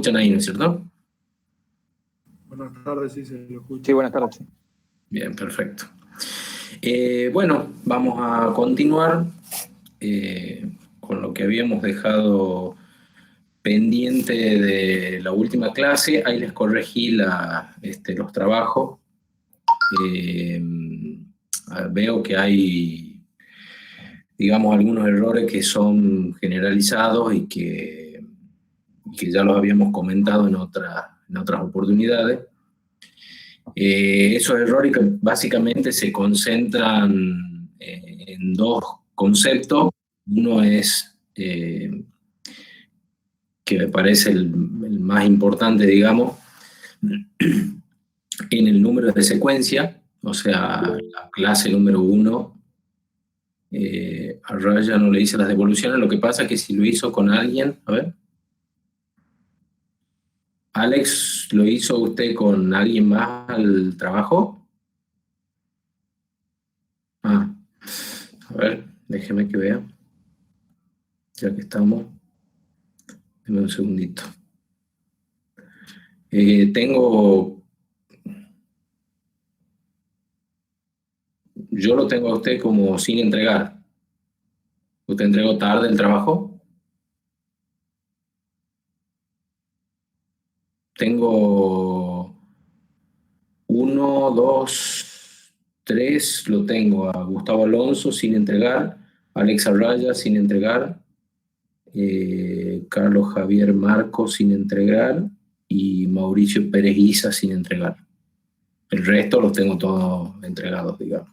escuchan ahí, ¿no es cierto? Buenas tardes, sí, se lo escucha. Sí, buenas tardes. Sí. Bien, perfecto. Bueno, vamos a continuar con lo que habíamos dejado pendiente de la última clase. Ahí les corregí los trabajos. Veo que hay, digamos, algunos errores que son generalizados y que ya los habíamos comentado en otras oportunidades. Esos errores que básicamente se concentran en dos conceptos. Uno es, que me parece el más importante, digamos, en el número de secuencia, o sea, la clase número 1, a Raya no le hice las devoluciones. Lo que pasa es que si lo hizo con alguien, a ver. Alex, ¿lo hizo usted con alguien más al trabajo? Ah, a ver, déjeme que vea. Ya que estamos, deme un segundito. Yo lo tengo a usted como sin entregar. ¿Usted entregó tarde el trabajo? Tengo 1, 2, 3, lo tengo a Gustavo Alonso sin entregar, Alex Arraya sin entregar, Carlos Javier Marcos sin entregar y Mauricio Pérez Isa sin entregar. El resto los tengo todos entregados, digamos.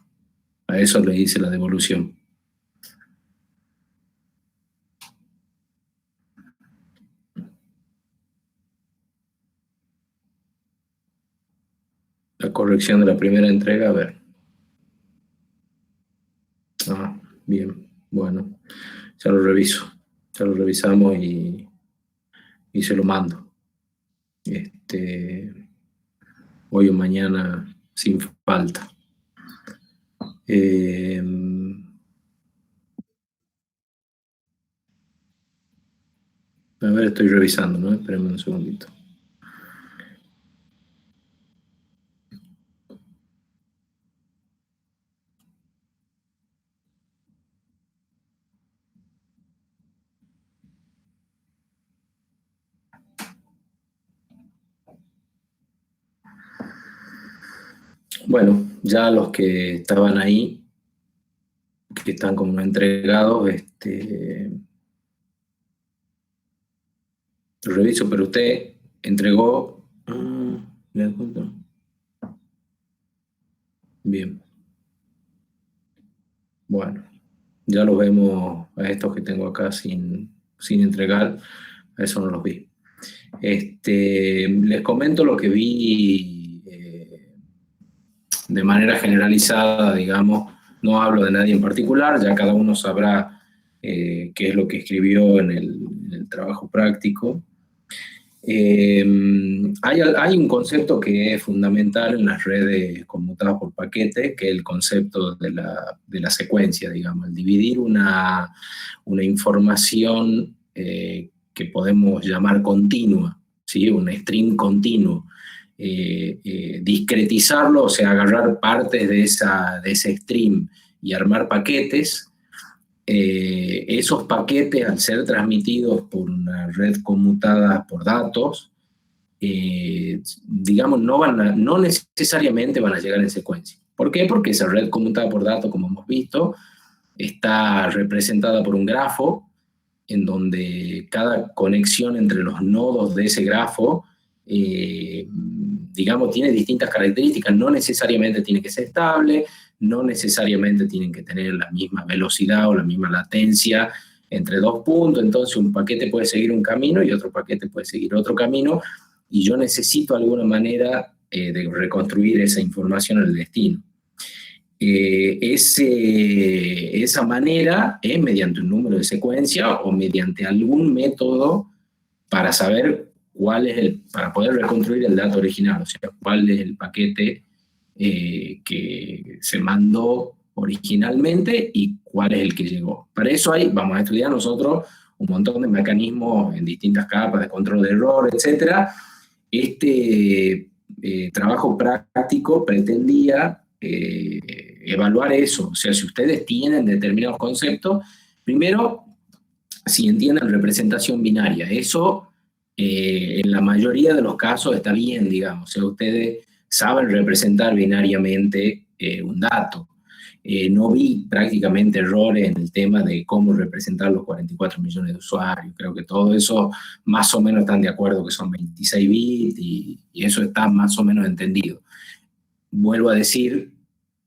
A eso le hice la devolución. La corrección de la primera entrega, a ver. Ah, bien, bueno. Ya lo reviso. Ya lo revisamos y se lo mando. Hoy o mañana sin falta. A ver, estoy revisando, ¿no? Espérenme un segundito. Bueno, ya los que estaban ahí, que están como no entregados, lo reviso, pero usted entregó. ¿Me das cuenta? Bien. Bueno, ya los vemos a estos que tengo acá sin entregar, a eso no los vi. Les comento lo que vi de manera generalizada, digamos. No hablo de nadie en particular, ya cada uno sabrá qué es lo que escribió en el trabajo práctico. Hay un concepto que es fundamental en las redes conmutadas por paquete, que es el concepto de la secuencia, digamos, el dividir una información que podemos llamar continua, ¿sí? Un stream continuo. Discretizarlo, o sea, agarrar partes de ese stream y armar paquetes. Esos paquetes, al ser transmitidos por una red conmutada por datos, digamos, no necesariamente van a llegar en secuencia. ¿Por qué? Porque esa red conmutada por datos, como hemos visto, está representada por un grafo en donde cada conexión entre los nodos de ese grafo, digamos, tiene distintas características. No necesariamente tiene que ser estable, no necesariamente tienen que tener la misma velocidad o la misma latencia entre dos puntos. Entonces un paquete puede seguir un camino y otro paquete puede seguir otro camino, y yo necesito alguna manera de reconstruir esa información al destino. Esa manera es mediante un número de secuencia o mediante algún método para saber para poder reconstruir el dato original, o sea, cuál es el paquete que se mandó originalmente y cuál es el que llegó. Para eso vamos a estudiar nosotros un montón de mecanismos en distintas capas de control de error, etc. Este trabajo práctico pretendía evaluar eso. O sea, si ustedes tienen determinados conceptos, primero, si entienden representación binaria, eso en la mayoría de los casos está bien, digamos. O sea, ustedes saben representar binariamente un dato. No vi prácticamente errores en el tema de cómo representar los 44 millones de usuarios. Creo que todo eso más o menos están de acuerdo que son 26 bits y eso está más o menos entendido. Vuelvo a decir,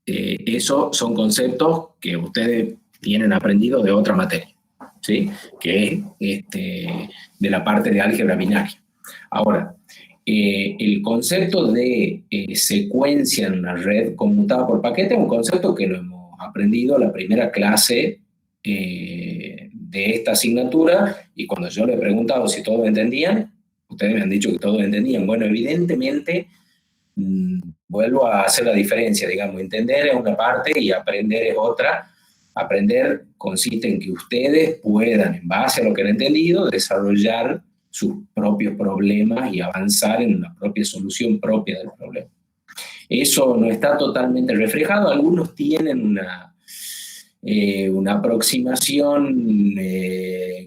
esos son conceptos que ustedes tienen aprendido de otra materia, ¿sí? Que es de la parte de álgebra binaria. Ahora, el concepto de secuencia en una red conmutada por paquete es un concepto que lo hemos aprendido en la primera clase de esta asignatura, y cuando yo le he preguntado si todos entendían, ustedes me han dicho que todos entendían. Bueno, evidentemente, vuelvo a hacer la diferencia, digamos, entender es una parte y aprender es otra. Aprender consiste en que ustedes puedan, en base a lo que han entendido, desarrollar sus propios problemas y avanzar en una propia solución propia del problema. Eso no está totalmente reflejado. Algunos tienen una aproximación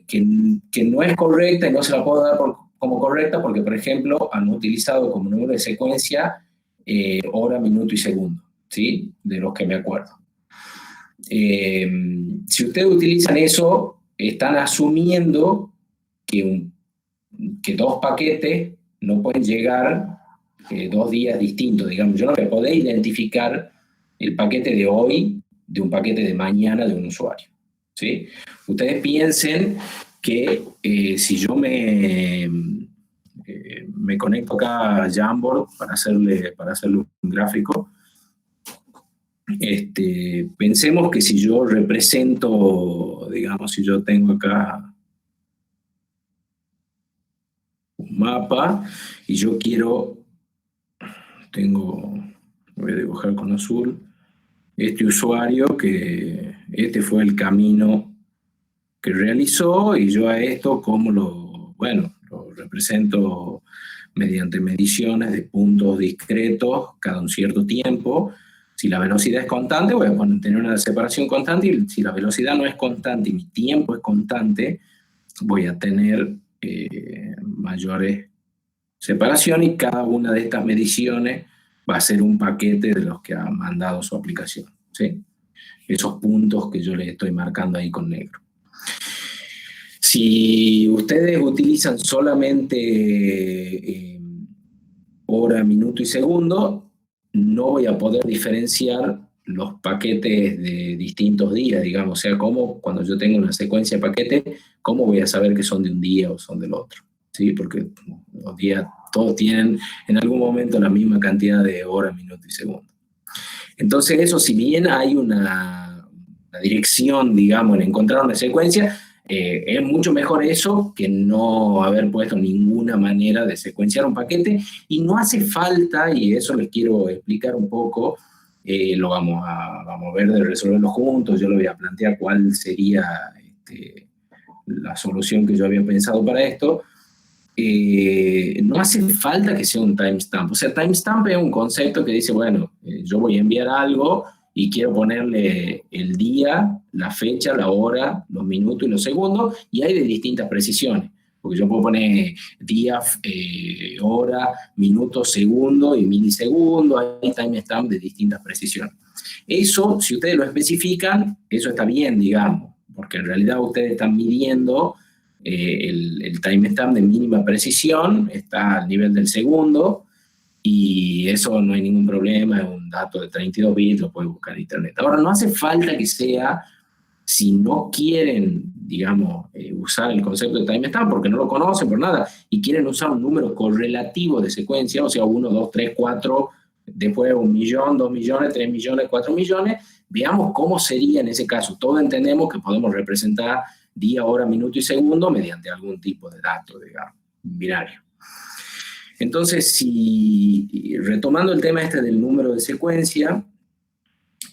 que no es correcta y no se la puedo dar como correcta porque, por ejemplo, han utilizado como número de secuencia hora, minuto y segundo, ¿sí? De los que me acuerdo. Si ustedes utilizan eso, están asumiendo que dos paquetes no pueden llegar 2 días distintos, digamos. Yo no voy a poder identificar el paquete de hoy de un paquete de mañana de un usuario, ¿sí? Ustedes piensen que si yo me conecto acá a Jamboard para hacerle un gráfico, pensemos que si yo represento, digamos, si yo tengo acá un mapa y yo voy a dibujar con azul, este usuario que fue el camino que realizó, y yo a esto lo represento mediante mediciones de puntos discretos cada un cierto tiempo. Si la velocidad es constante, voy a tener una separación constante, y si la velocidad no es constante y mi tiempo es constante, voy a tener mayores separaciones, y cada una de estas mediciones va a ser un paquete de los que ha mandado su aplicación, ¿sí? Esos puntos que yo les estoy marcando ahí con negro. Si ustedes utilizan solamente hora, minuto y segundo, no voy a poder diferenciar los paquetes de distintos días, digamos. O sea, como cuando yo tengo una secuencia de paquetes, ¿cómo voy a saber que son de un día o son del otro? ¿Sí? Porque los días todos tienen en algún momento la misma cantidad de hora, minuto y segundo. Entonces eso, si bien hay una dirección, digamos, en encontrar una secuencia, es mucho mejor eso que no haber puesto ninguna manera de secuenciar un paquete, y no hace falta, y eso les quiero explicar un poco, lo vamos a ver de resolverlo juntos. Yo le voy a plantear cuál sería la solución que yo había pensado para esto. No hace falta que sea un timestamp. O sea, timestamp es un concepto que dice, bueno, yo voy a enviar algo y quiero ponerle el día, la fecha, la hora, los minutos y los segundos, y hay de distintas precisiones, porque yo puedo poner día, hora, minuto, segundo y milisegundo. Hay timestamp de distintas precisiones. Eso, si ustedes lo especifican, eso está bien, digamos, porque en realidad ustedes están midiendo el timestamp de mínima precisión, está al nivel del segundo, y eso no hay ningún problema, es un dato de 32 bits, lo pueden buscar en internet. Ahora, no hace falta que sea, si no quieren, digamos, usar el concepto de timestamp porque no lo conocen por nada y quieren usar un número correlativo de secuencia, o sea, 1, 2, 3, 4, después 1 millón, 2 millones, 3 millones, 4 millones, veamos cómo sería en ese caso. Todos entendemos que podemos representar día, hora, minuto y segundo mediante algún tipo de dato, digamos, binario. Entonces, retomando el tema del número de secuencia,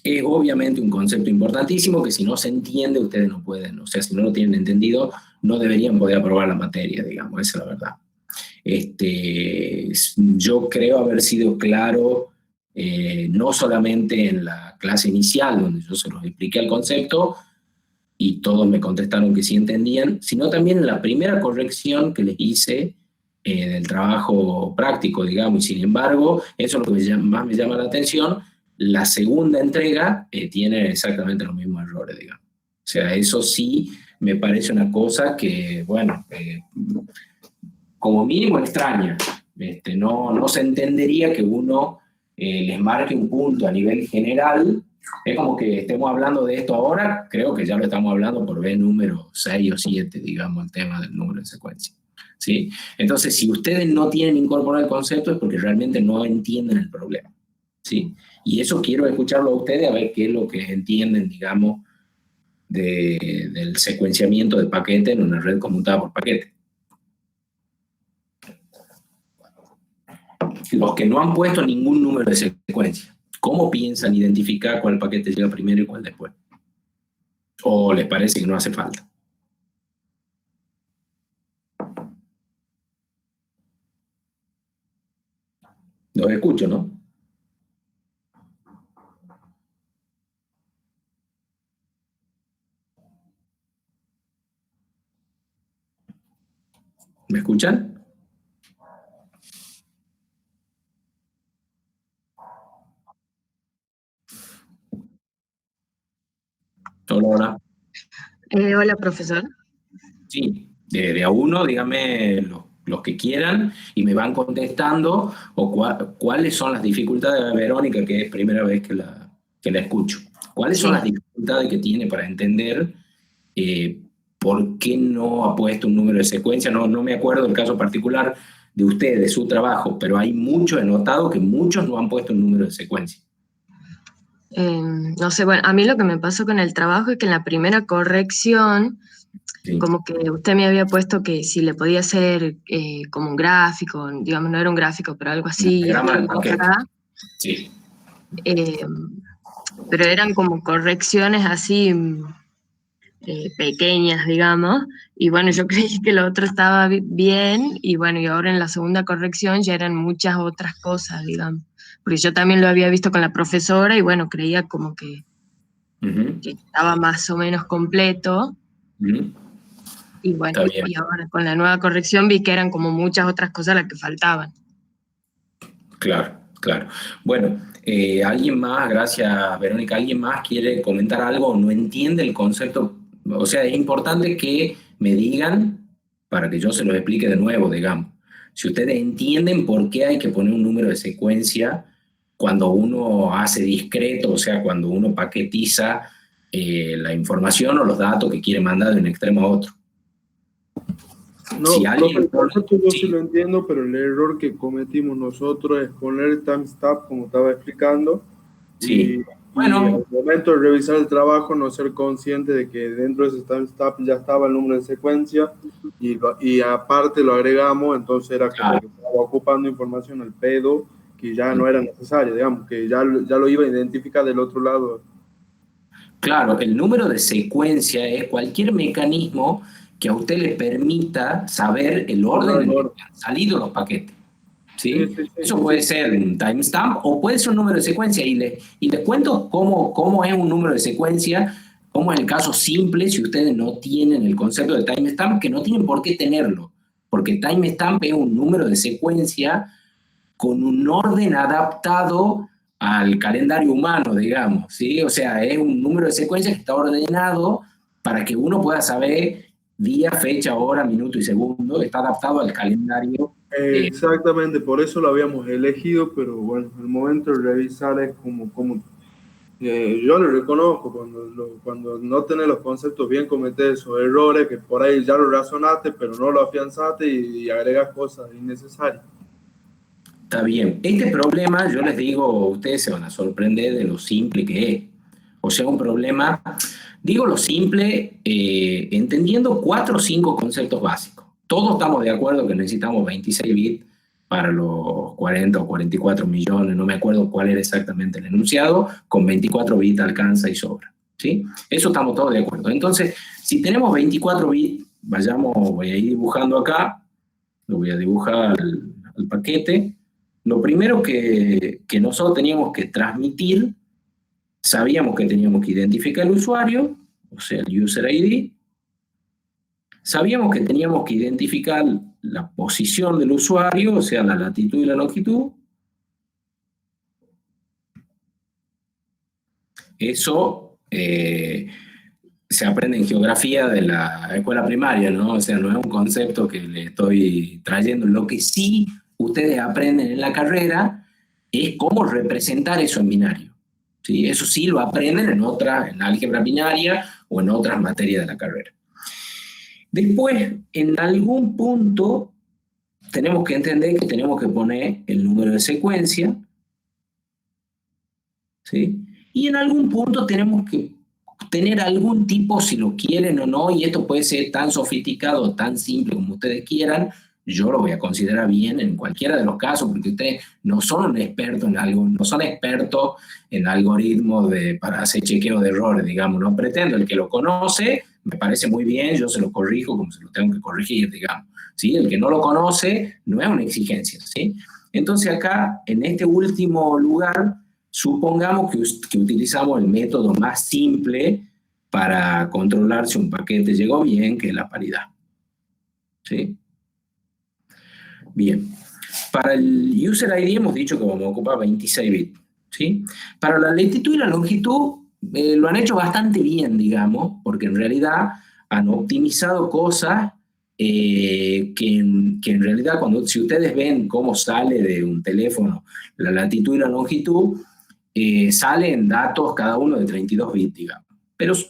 es obviamente un concepto importantísimo que si no se entiende, ustedes no pueden, o sea, si no lo tienen entendido, no deberían poder aprobar la materia, digamos, esa es la verdad. Yo creo haber sido claro, no solamente en la clase inicial, donde yo se los expliqué el concepto, y todos me contestaron que sí entendían, sino también en la primera corrección que les hice del trabajo práctico, digamos, y sin embargo, eso es lo que más me llama la atención, la segunda entrega tiene exactamente los mismos errores, digamos. O sea, eso sí me parece una cosa que, bueno, como mínimo extraña. No se entendería que uno les marque un punto a nivel general. Es como que estemos hablando de esto ahora, creo que ya lo estamos hablando por B número 6 o 7, digamos, el tema del número de secuencia. ¿Sí? Entonces, si ustedes no tienen incorporado el concepto es porque realmente no entienden el problema. ¿Sí? Y eso quiero escucharlo a ustedes a ver qué es lo que entienden, digamos, del secuenciamiento de paquete en una red conmutada por paquete. Los que no han puesto ningún número de secuencia, ¿cómo piensan identificar cuál paquete llega primero y cuál después? ¿O les parece que no hace falta? Los escucho, ¿no? ¿Me escuchan? Hola, hola. Hola, profesor. Sí, de a uno, díganme los que quieran y me van contestando o cuáles son las dificultades de Verónica, que es primera vez que la escucho. ¿Cuáles son las dificultades que tiene para entender por qué no ha puesto un número de secuencia? No me acuerdo del caso particular de usted, de su trabajo, pero hay muchos, he notado que muchos no han puesto un número de secuencia. No sé, bueno, a mí lo que me pasó con el trabajo es que en la primera corrección, sí, como que usted me había puesto que si le podía hacer como un gráfico, digamos, no era un gráfico, pero algo así. Sí. Pero eran como correcciones así pequeñas, digamos, y bueno, yo creí que lo otro estaba bien, y bueno, y ahora en la segunda corrección ya eran muchas otras cosas, digamos, porque yo también lo había visto con la profesora y bueno, creía como que estaba más o menos completo, y bueno, y ahora con la nueva corrección vi que eran como muchas otras cosas las que faltaban. Claro, claro. Bueno, ¿alguien más, gracias Verónica, alguien más quiere comentar algo o no entiende el concepto? O sea, es importante que me digan para que yo se lo explique de nuevo, digamos. Si ustedes entienden por qué hay que poner un número de secuencia cuando uno hace discreto, o sea, cuando uno paquetiza la información o los datos que quiere mandar de un extremo a otro. No, si alguien... el concepto yo sí lo entiendo, pero el error que cometimos nosotros es poner el timestamp, como estaba explicando, sí. Y al momento de revisar el trabajo no ser consciente de que dentro de ese timestamp ya estaba el número de secuencia y aparte lo agregamos, entonces era como que estaba ocupando información al pedo que ya no era necesario, digamos, que ya lo iba a identificar del otro lado. Claro, el número de secuencia es cualquier mecanismo que a usted le permita saber el orden en el que han salido los paquetes. ¿Sí? Eso puede ser un timestamp o puede ser un número de secuencia. Y les cuento cómo es un número de secuencia, cómo es el caso simple si ustedes no tienen el concepto de timestamp, que no tienen por qué tenerlo, porque timestamp es un número de secuencia con un orden adaptado al calendario humano, digamos, ¿sí? O sea, es un número de secuencia que está ordenado para que uno pueda saber día, fecha, hora, minuto y segundo, está adaptado al calendario. Exactamente, por eso lo habíamos elegido, pero bueno, el momento de revisar es como yo lo reconozco, cuando no tenés los conceptos bien, cometés esos errores que por ahí ya lo razonaste, pero no lo afianzaste y agregas cosas innecesarias. Está bien. Este problema, yo les digo, ustedes se van a sorprender de lo simple que es. O sea, un problema, digo lo simple, entendiendo 4 o 5 conceptos básicos. Todos estamos de acuerdo que necesitamos 26 bits para los 40 o 44 millones, no me acuerdo cuál era exactamente el enunciado, con 24 bits alcanza y sobra. ¿Sí? Eso estamos todos de acuerdo. Entonces, si tenemos 24 bits voy a ir dibujando acá, lo voy a dibujar al paquete. Lo primero que nosotros teníamos que transmitir, sabíamos que teníamos que identificar el usuario, o sea, el user ID. Sabíamos que teníamos que identificar la posición del usuario, o sea, la latitud y la longitud. Eso se aprende en geografía de la escuela primaria, ¿no? O sea, no es un concepto que le estoy trayendo. Lo que sí ustedes aprenden en la carrera es cómo representar eso en binario. ¿Sí? Eso sí lo aprenden en álgebra binaria o en otras materias de la carrera. Después, en algún punto, tenemos que entender que tenemos que poner el número de secuencia, ¿sí? Y en algún punto tenemos que tener algún tipo, si lo quieren o no, y esto puede ser tan sofisticado o tan simple como ustedes quieran, yo lo voy a considerar bien en cualquiera de los casos, porque ustedes no son un experto en algo, no son expertos en algoritmos para hacer chequeo de errores, digamos, no pretendo. El que lo conoce, me parece muy bien, yo se lo corrijo como se lo tengo que corregir, digamos, ¿sí? El que no lo conoce no es una exigencia, ¿sí? Entonces acá, en este último lugar, supongamos que utilizamos el método más simple para controlar si un paquete llegó bien, que es la paridad, ¿sí? Bien. Para el user ID hemos dicho que vamos a ocupar 26 bits, ¿sí? Para la latitud y la longitud lo han hecho bastante bien, digamos, porque en realidad han optimizado cosas que en realidad, si ustedes ven cómo sale de un teléfono la latitud y la longitud, salen datos cada uno de 32 bits, digamos.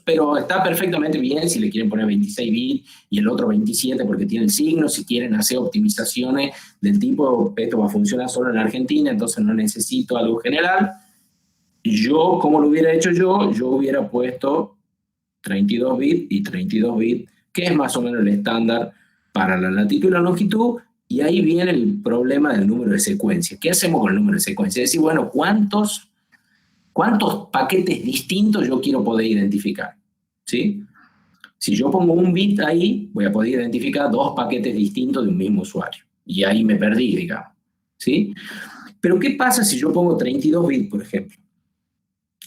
Pero está perfectamente bien si le quieren poner 26 bits y el otro 27 porque tiene el signo. Si quieren hacer optimizaciones del tipo, esto va a funcionar solo en Argentina, entonces no necesito algo general. Yo, como lo hubiera hecho yo hubiera puesto 32 bits y 32 bits, que es más o menos el estándar para la latitud y la longitud. Y ahí viene el problema del número de secuencia. ¿Qué hacemos con el número de secuencia? Es decir, bueno, ¿cuántos paquetes distintos yo quiero poder identificar? ¿Sí? Si yo pongo un bit ahí, voy a poder identificar 2 paquetes distintos de un mismo usuario. Y ahí me perdí, digamos. ¿Sí? Pero ¿qué pasa si yo pongo 32 bits, por ejemplo?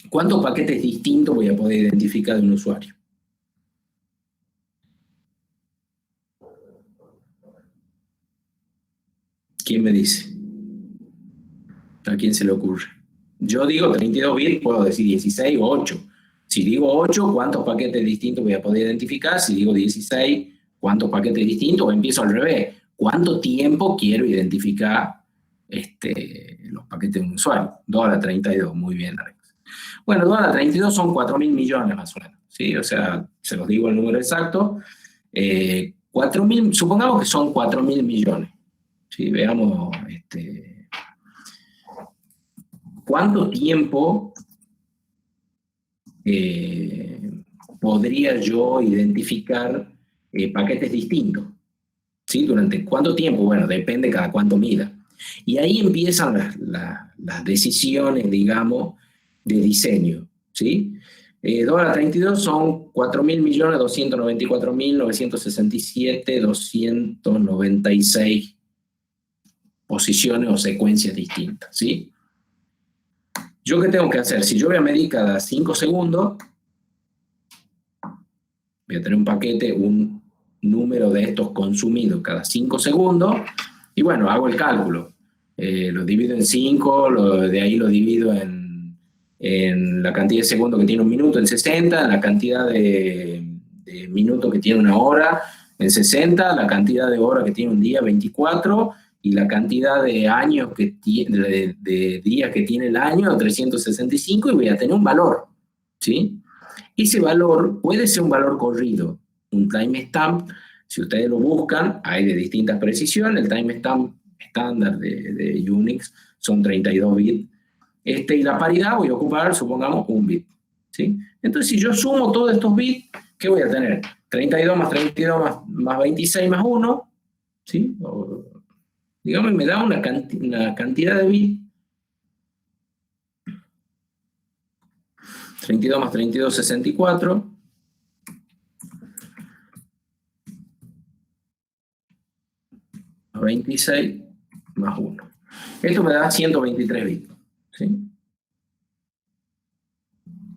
¿Cuántos paquetes distintos voy a poder identificar de un usuario? ¿Quién me dice? ¿A quién se le ocurre? Yo digo 32 bits, puedo decir 16 o 8. Si digo 8, ¿cuántos paquetes distintos voy a poder identificar? Si digo 16, ¿cuántos paquetes distintos? O empiezo al revés. ¿Cuánto tiempo quiero identificar los paquetes de un usuario? 2 a la 32, muy bien. Bueno, 2 a la 32 son 4.000 millones más o menos, ¿sí? O sea, se los digo el número exacto. 4.000, supongamos que son 4.000 millones. ¿Sí? Veamos, ¿cuánto tiempo podría yo identificar paquetes distintos? ¿Sí? ¿Durante cuánto tiempo? Bueno, depende cada cuánto mida. Y ahí empiezan las decisiones, digamos, de diseño, ¿sí? 2 a la 32 son 4.294.967.296 posiciones o secuencias distintas, ¿sí? ¿Yo qué tengo que hacer? Si yo voy a medir cada 5 segundos, voy a tener un paquete, un número de estos consumidos cada 5 segundos, y bueno, hago el cálculo. Lo divido en 5, de ahí lo divido en la cantidad de segundos que tiene un minuto, en 60, en la cantidad de minutos que tiene una hora, en 60, la cantidad de horas que tiene un día, 24, y la cantidad de años de días que tiene el año, 365, y voy a tener un valor, ¿sí? Ese valor puede ser un valor corrido, un timestamp. Si ustedes lo buscan, hay de distintas precisiones. El timestamp estándar de Unix son 32 bits. Y la paridad voy a ocupar, supongamos, 1 bit, ¿sí? Entonces, si yo sumo todos estos bits, ¿qué voy a tener? 32 más 32 más 26 más 1, ¿sí? Digamos, me da una cantidad de bits. 32 más 32, 64. 226 más 1. Esto me da 123 bits, ¿sí?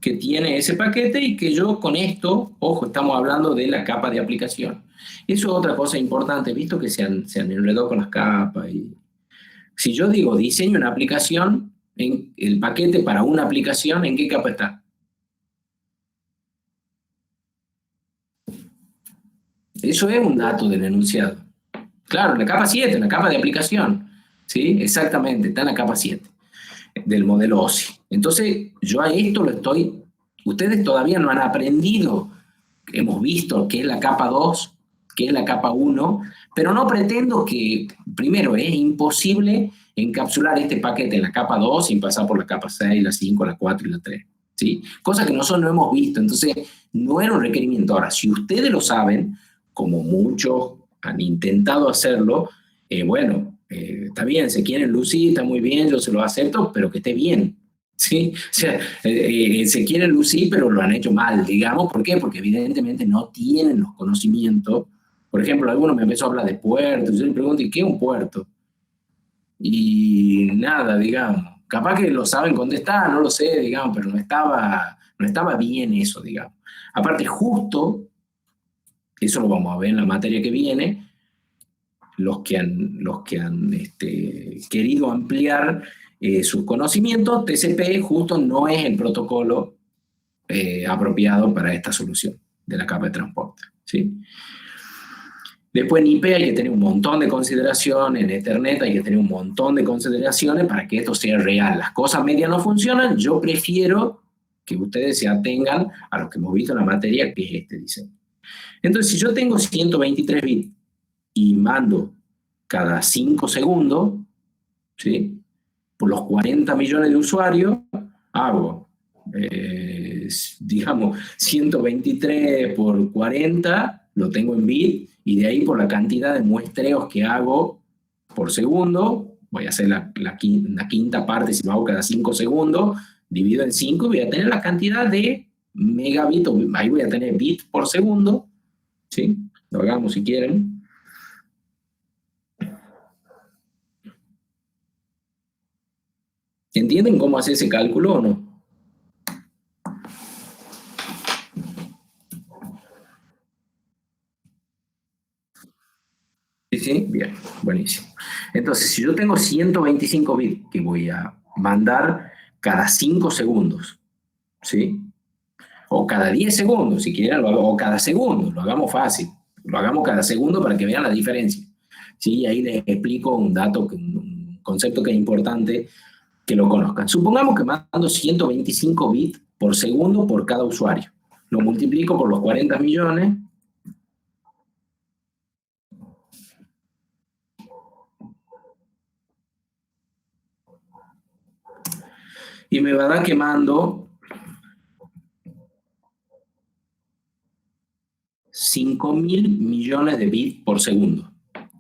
Que tiene ese paquete y que yo con esto, ojo, estamos hablando de la capa de aplicación. Eso es otra cosa importante, visto que se han enredado con las capas. Si yo digo diseño una aplicación, en el paquete para una aplicación, ¿en qué capa está? Eso es un dato del enunciado. Claro, en la capa 7, en la capa de aplicación. ¿Sí? Exactamente, está en la capa 7 del modelo OSI. Entonces, yo a esto lo estoy... Ustedes todavía no han aprendido, hemos visto qué es la capa 2, qué es la capa 1, pero no pretendo que... Primero, es imposible encapsular este paquete en la capa 2 sin pasar por la capa 6, la 5, la 4 y la 3. ¿Sí? Cosa que nosotros no hemos visto. Entonces, no era un requerimiento. Ahora, si ustedes lo saben, como muchos han intentado hacerlo, está bien, se quieren lucir, está muy bien, yo se lo acepto, pero que esté bien, ¿sí? O sea, se quieren lucir, pero lo han hecho mal, digamos. ¿Por qué? Porque evidentemente no tienen los conocimientos. Por ejemplo, algunos me empezó a hablar de puertos, yo le pregunto, ¿y qué es un puerto? Y nada, digamos, capaz que lo saben contestar, no lo sé, digamos, pero no estaba bien eso, digamos. Aparte, justo, eso lo vamos a ver en la materia que viene, los que han querido ampliar sus conocimientos, TCP justo no es el protocolo apropiado para esta solución de la capa de transporte, ¿sí? Después en IP hay que tener un montón de consideraciones, en Ethernet hay que tener un montón de consideraciones para que esto sea real. Las cosas medias no funcionan, yo prefiero que ustedes se atengan a lo que hemos visto en la materia, que es este diseño. Entonces, si yo tengo 123 bits y mando cada 5 segundos, ¿sí? Por los 40 millones de usuarios, hago, digamos, 123 por 40, lo tengo en bit, y de ahí por la cantidad de muestreos que hago por segundo, voy a hacer la quinta parte, si lo hago cada 5 segundos, divido en 5 y voy a tener la cantidad de megabits, ahí voy a tener bits por segundo, ¿sí? Lo hagamos si quieren. ¿Entienden cómo hacer ese cálculo o no? Sí, sí, bien, buenísimo. Entonces, si yo tengo 125 bits que voy a mandar cada 5 segundos, ¿sí? O cada 10 segundos, si quieren, o cada segundo, lo hagamos fácil. Lo hagamos cada segundo para que vean la diferencia. ¿Sí? Ahí les explico un concepto que es importante que lo conozcan. Supongamos que mando 125 bits por segundo por cada usuario. Lo multiplico por los 40 millones. Y me va a dar que mando 5.000 millones de bits por segundo.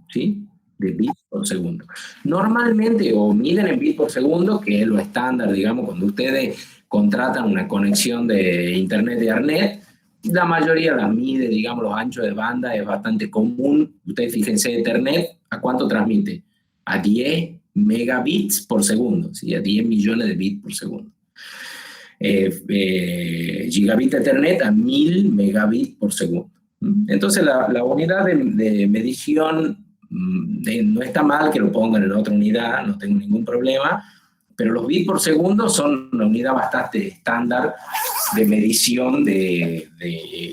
¿Sí? De bits por segundo. Normalmente, o miden en bits por segundo, que es lo estándar, digamos, cuando ustedes contratan una conexión de internet de Arnet, la mayoría las mide, digamos, los anchos de banda, es bastante común. Ustedes fíjense, Ethernet, ¿a cuánto transmite? A 10 megabits por segundo, ¿sí? A 10 millones de bits por segundo. Gigabit Ethernet a 1000 megabits por segundo. Entonces, la unidad de medición no está mal que lo pongan en otra unidad, no tengo ningún problema, pero los bits por segundo son una unidad bastante estándar de medición de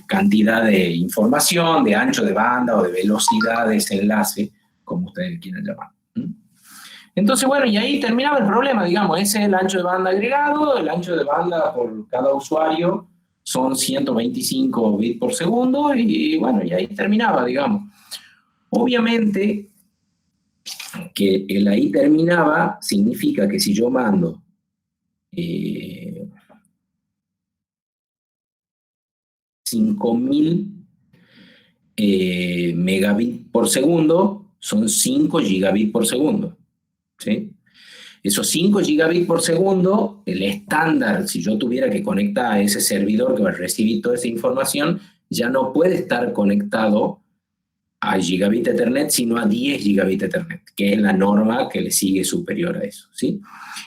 cantidad de información, de ancho de banda o de velocidad de ese enlace, como ustedes quieran llamar. Entonces, bueno, y ahí terminaba el problema, digamos, ese es el ancho de banda agregado, el ancho de banda por cada usuario son 125 bits por segundo, y bueno, y ahí terminaba, digamos. Obviamente, que el ahí terminaba significa que si yo mando 5.000 megabits por segundo, son 5 gigabits por segundo, ¿sí? Esos 5 gigabits por segundo, el estándar, si yo tuviera que conectar a ese servidor que va a recibir toda esa información, ya no puede estar conectado a gigabit Ethernet, sino a 10 gigabit Ethernet, que es la norma que le sigue superior a eso, ¿sí?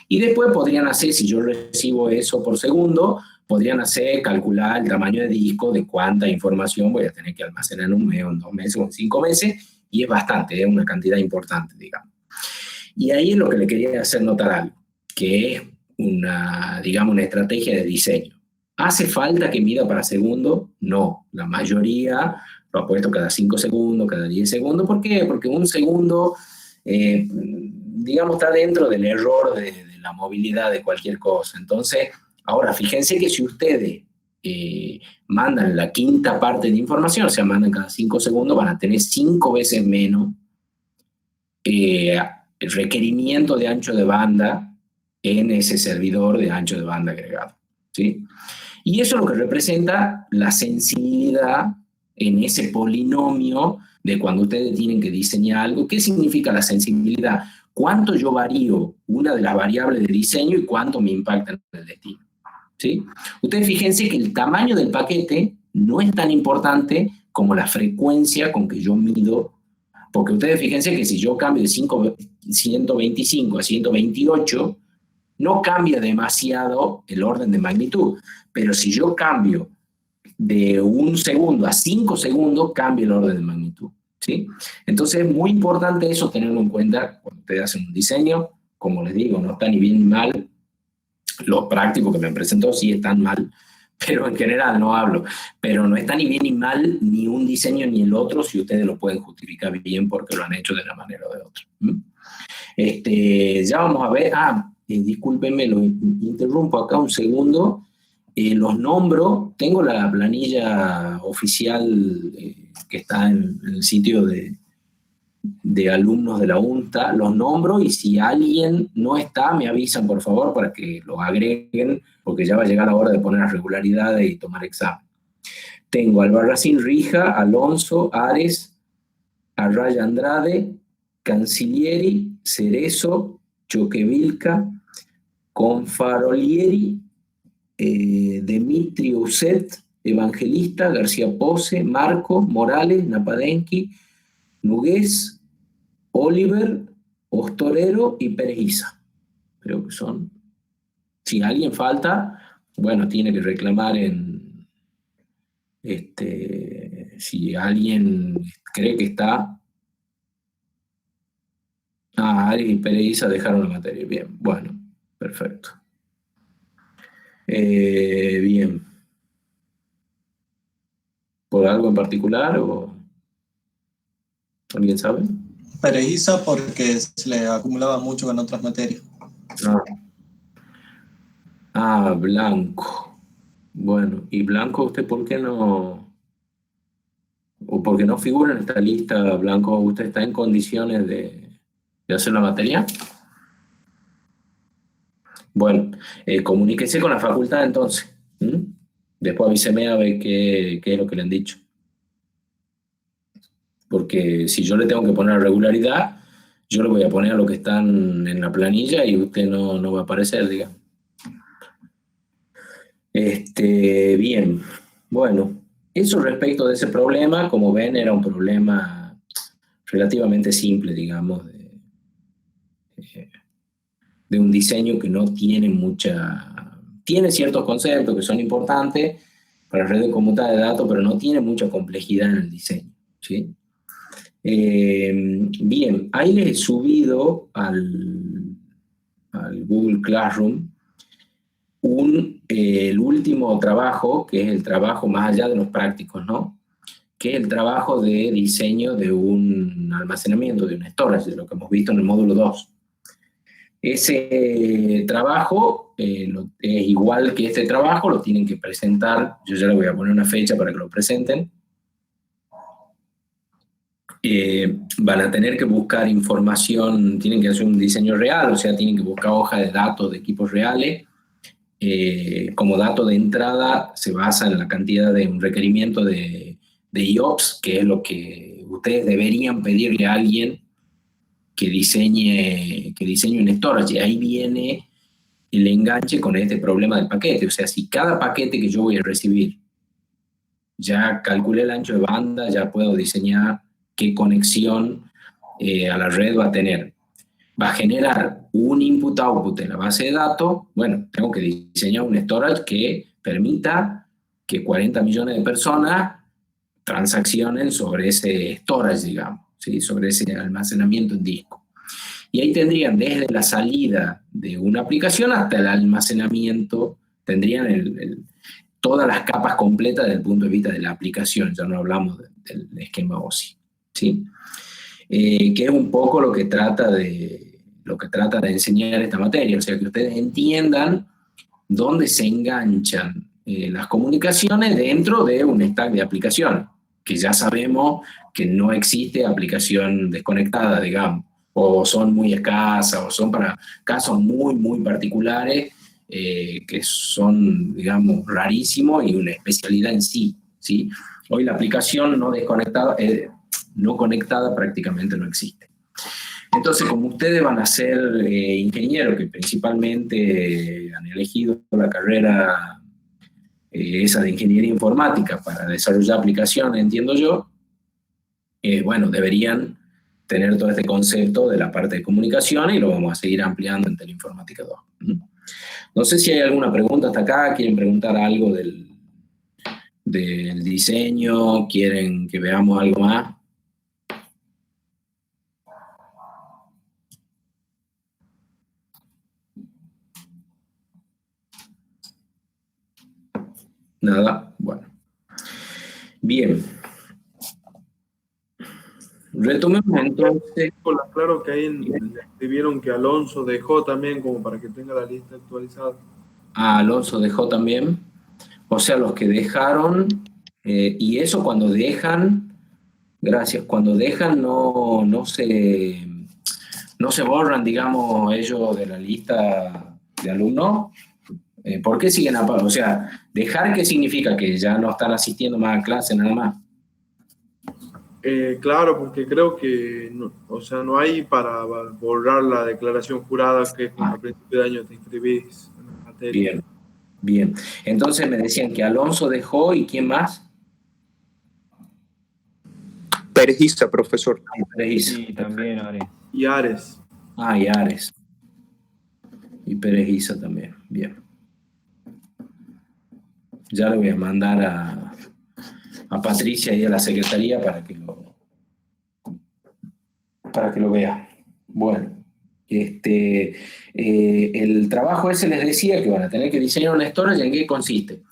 Y después podrían hacer, si yo recibo eso por segundo, podrían hacer, calcular el tamaño de disco, de cuánta información voy a tener que almacenar en un mes, o en 2 meses, o en 5 meses, y es bastante, es una cantidad importante, digamos. Y ahí es lo que le quería hacer notar algo, que es una, digamos, una estrategia de diseño. ¿Hace falta que mida para segundo? No, la mayoría lo ha puesto cada 5 segundos, cada 10 segundos. ¿Por qué? Porque un segundo, digamos, está dentro del error de la movilidad de cualquier cosa. Entonces, ahora, fíjense que si ustedes mandan la quinta parte de información, o sea, mandan cada 5 segundos, van a tener 5 veces menos el requerimiento de ancho de banda en ese servidor de ancho de banda agregado, ¿sí? Y eso es lo que representa la sensibilidad en ese polinomio de cuando ustedes tienen que diseñar algo. ¿Qué significa la sensibilidad? ¿Cuánto yo varío una de las variables de diseño y cuánto me impacta en el destino? ¿Sí? Ustedes fíjense que el tamaño del paquete no es tan importante como la frecuencia con que yo mido, porque ustedes fíjense que si yo cambio de 125 a 128, no cambia demasiado el orden de magnitud, pero si yo cambio de 1 segundo a 5 segundos, cambia el orden de magnitud, ¿sí? Entonces es muy importante eso, tenerlo en cuenta cuando ustedes hacen un diseño. Como les digo, no está ni bien ni mal. Los prácticos que me presentó sí están mal, pero en general no hablo. Pero no está ni bien ni mal ni un diseño ni el otro si ustedes lo pueden justificar bien porque lo han hecho de una manera o de otra. Ya vamos a ver. Discúlpenme, lo interrumpo acá un segundo. Los nombro. Tengo la planilla oficial que está en el sitio de alumnos de la UNTA, los nombro, y si alguien no está, me avisan, por favor, para que lo agreguen, porque ya va a llegar la hora de poner las regularidades y tomar examen. Tengo Albarracín, Rija, Alonso, Ares, Arraya Andrade, Cancilieri, Cerezo, Choquevilca, Confarolieri, Demetrio Uset, Evangelista, García Pose, Marco, Morales, Napadenki, Nugués, Oliver, Ostorero y Perejiza. Creo que son. Si alguien falta, bueno, tiene que reclamar en... si alguien cree que está... Ares y Perejiza dejaron la materia. Bien, bueno, perfecto. Bien. ¿Por algo en particular o alguien sabe? Perejiza porque se le acumulaba mucho con otras materias. Blanco. Bueno, ¿y Blanco usted por qué no? ¿O por qué no figura en esta lista, Blanco? ¿Usted está en condiciones de hacer la materia? Bueno, comuníquese con la facultad entonces. Después avíseme a ver qué es lo que le han dicho. Porque si yo le tengo que poner la regularidad, yo le voy a poner a lo que están en la planilla y usted no va a aparecer, digamos. Bien, bueno, eso respecto de ese problema, como ven, era un problema relativamente simple, digamos, de un diseño que no tiene tiene ciertos conceptos que son importantes para redes conmutadas de datos, pero no tiene mucha complejidad en el diseño, ¿sí? Bien, ahí les he subido al Google Classroom el último trabajo, que es el trabajo más allá de los prácticos, ¿no? Que es el trabajo de diseño de un almacenamiento, de un storage, de lo que hemos visto en el módulo 2. Ese trabajo es igual que este trabajo, lo tienen que presentar. Yo ya le voy a poner una fecha para que lo presenten. Van a tener que buscar información, tienen que hacer un diseño real, o sea, tienen que buscar hojas de datos de equipos reales. Como dato de entrada se basa en la cantidad de un requerimiento de IOPS, que es lo que ustedes deberían pedirle a alguien que diseñe un storage. Y ahí viene el enganche con este problema del paquete. O sea, si cada paquete que yo voy a recibir ya calculé el ancho de banda, ya puedo diseñar qué conexión a la red va a tener. Va a generar un input-output en la base de datos. Bueno, tengo que diseñar un storage que permita que 40 millones de personas transaccionen sobre ese storage, digamos, ¿sí? Sobre ese almacenamiento en disco. Y ahí tendrían desde la salida de una aplicación hasta el almacenamiento, tendrían todas las capas completas desde el punto de vista de la aplicación, ya no hablamos del esquema OSI, ¿sí? Que es un poco lo que trata de enseñar esta materia, o sea, que ustedes entiendan dónde se enganchan las comunicaciones dentro de un stack de aplicaciones, que ya sabemos que no existe aplicación desconectada, digamos, o son muy escasas, o son para casos muy, muy particulares, que son, digamos, rarísimos y una especialidad en sí, ¿sí? Hoy la aplicación no desconectada, no conectada prácticamente no existe. Entonces, como ustedes van a ser ingenieros, que principalmente han elegido la carrera esa de ingeniería informática para desarrollar aplicaciones, entiendo yo, bueno, deberían tener todo este concepto de la parte de comunicación y lo vamos a seguir ampliando en Teleinformática 2. No sé si hay alguna pregunta hasta acá, quieren preguntar algo del diseño, quieren que veamos algo más. Nada, bueno. Bien. Retomemos entonces. Claro que ahí le escribieron que Alonso dejó también, como para que tenga la lista actualizada. Ah, Alonso dejó también. O sea, los que dejaron, y eso cuando dejan, gracias, cuando dejan no se borran, digamos, ellos de la lista de alumnos. ¿Por qué siguen apagados? O sea, ¿dejar qué significa? Que ya no están asistiendo más a clase nada más. Claro, porque creo que no hay para borrar la declaración jurada que a principio de año te inscribís en la materia. Bien, bien. Entonces me decían que Alonso dejó, ¿y quién más? Perejisa, profesor. Perejisa. Sí, también Ares. Y Ares. Ah, y Ares. Y Perejisa también, bien. Ya le voy a mandar a Patricia y a la secretaría para que lo vea. Bueno, el trabajo ese les decía que van a tener que diseñar una storage. ¿En qué consiste?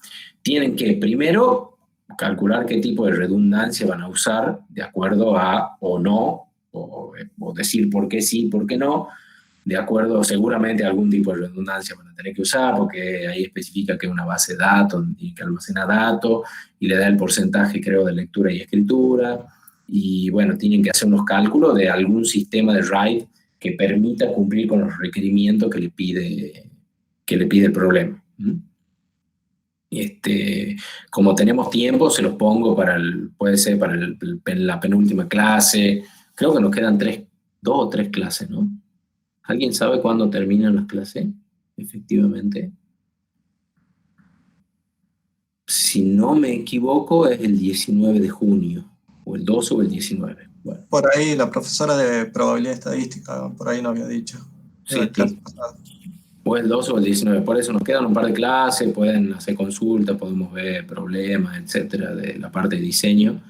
Tienen que primero calcular qué tipo de redundancia van a usar de acuerdo a o no, o decir por qué sí, por qué no, de acuerdo, seguramente algún tipo de redundancia van a tener que usar, porque ahí especifica que es una base de datos, tiene que almacenar datos, y le da el porcentaje, creo, de lectura y escritura, y bueno, tienen que hacer unos cálculos de algún sistema de RAID que permita cumplir con los requerimientos que le pide el problema. Como tenemos tiempo, se los pongo puede ser para la penúltima clase. Creo que nos quedan 2 o 3 clases, ¿no? ¿Alguien sabe cuándo terminan las clases? Efectivamente. Si no me equivoco, es el 19 de junio, o el 12 o el 19. Bueno. Por ahí la profesora de probabilidad estadística, por ahí nos había dicho. Sí, o el 12 o el 19. Por eso nos quedan un par de clases, pueden hacer consultas, podemos ver problemas, etcétera, de la parte de diseño,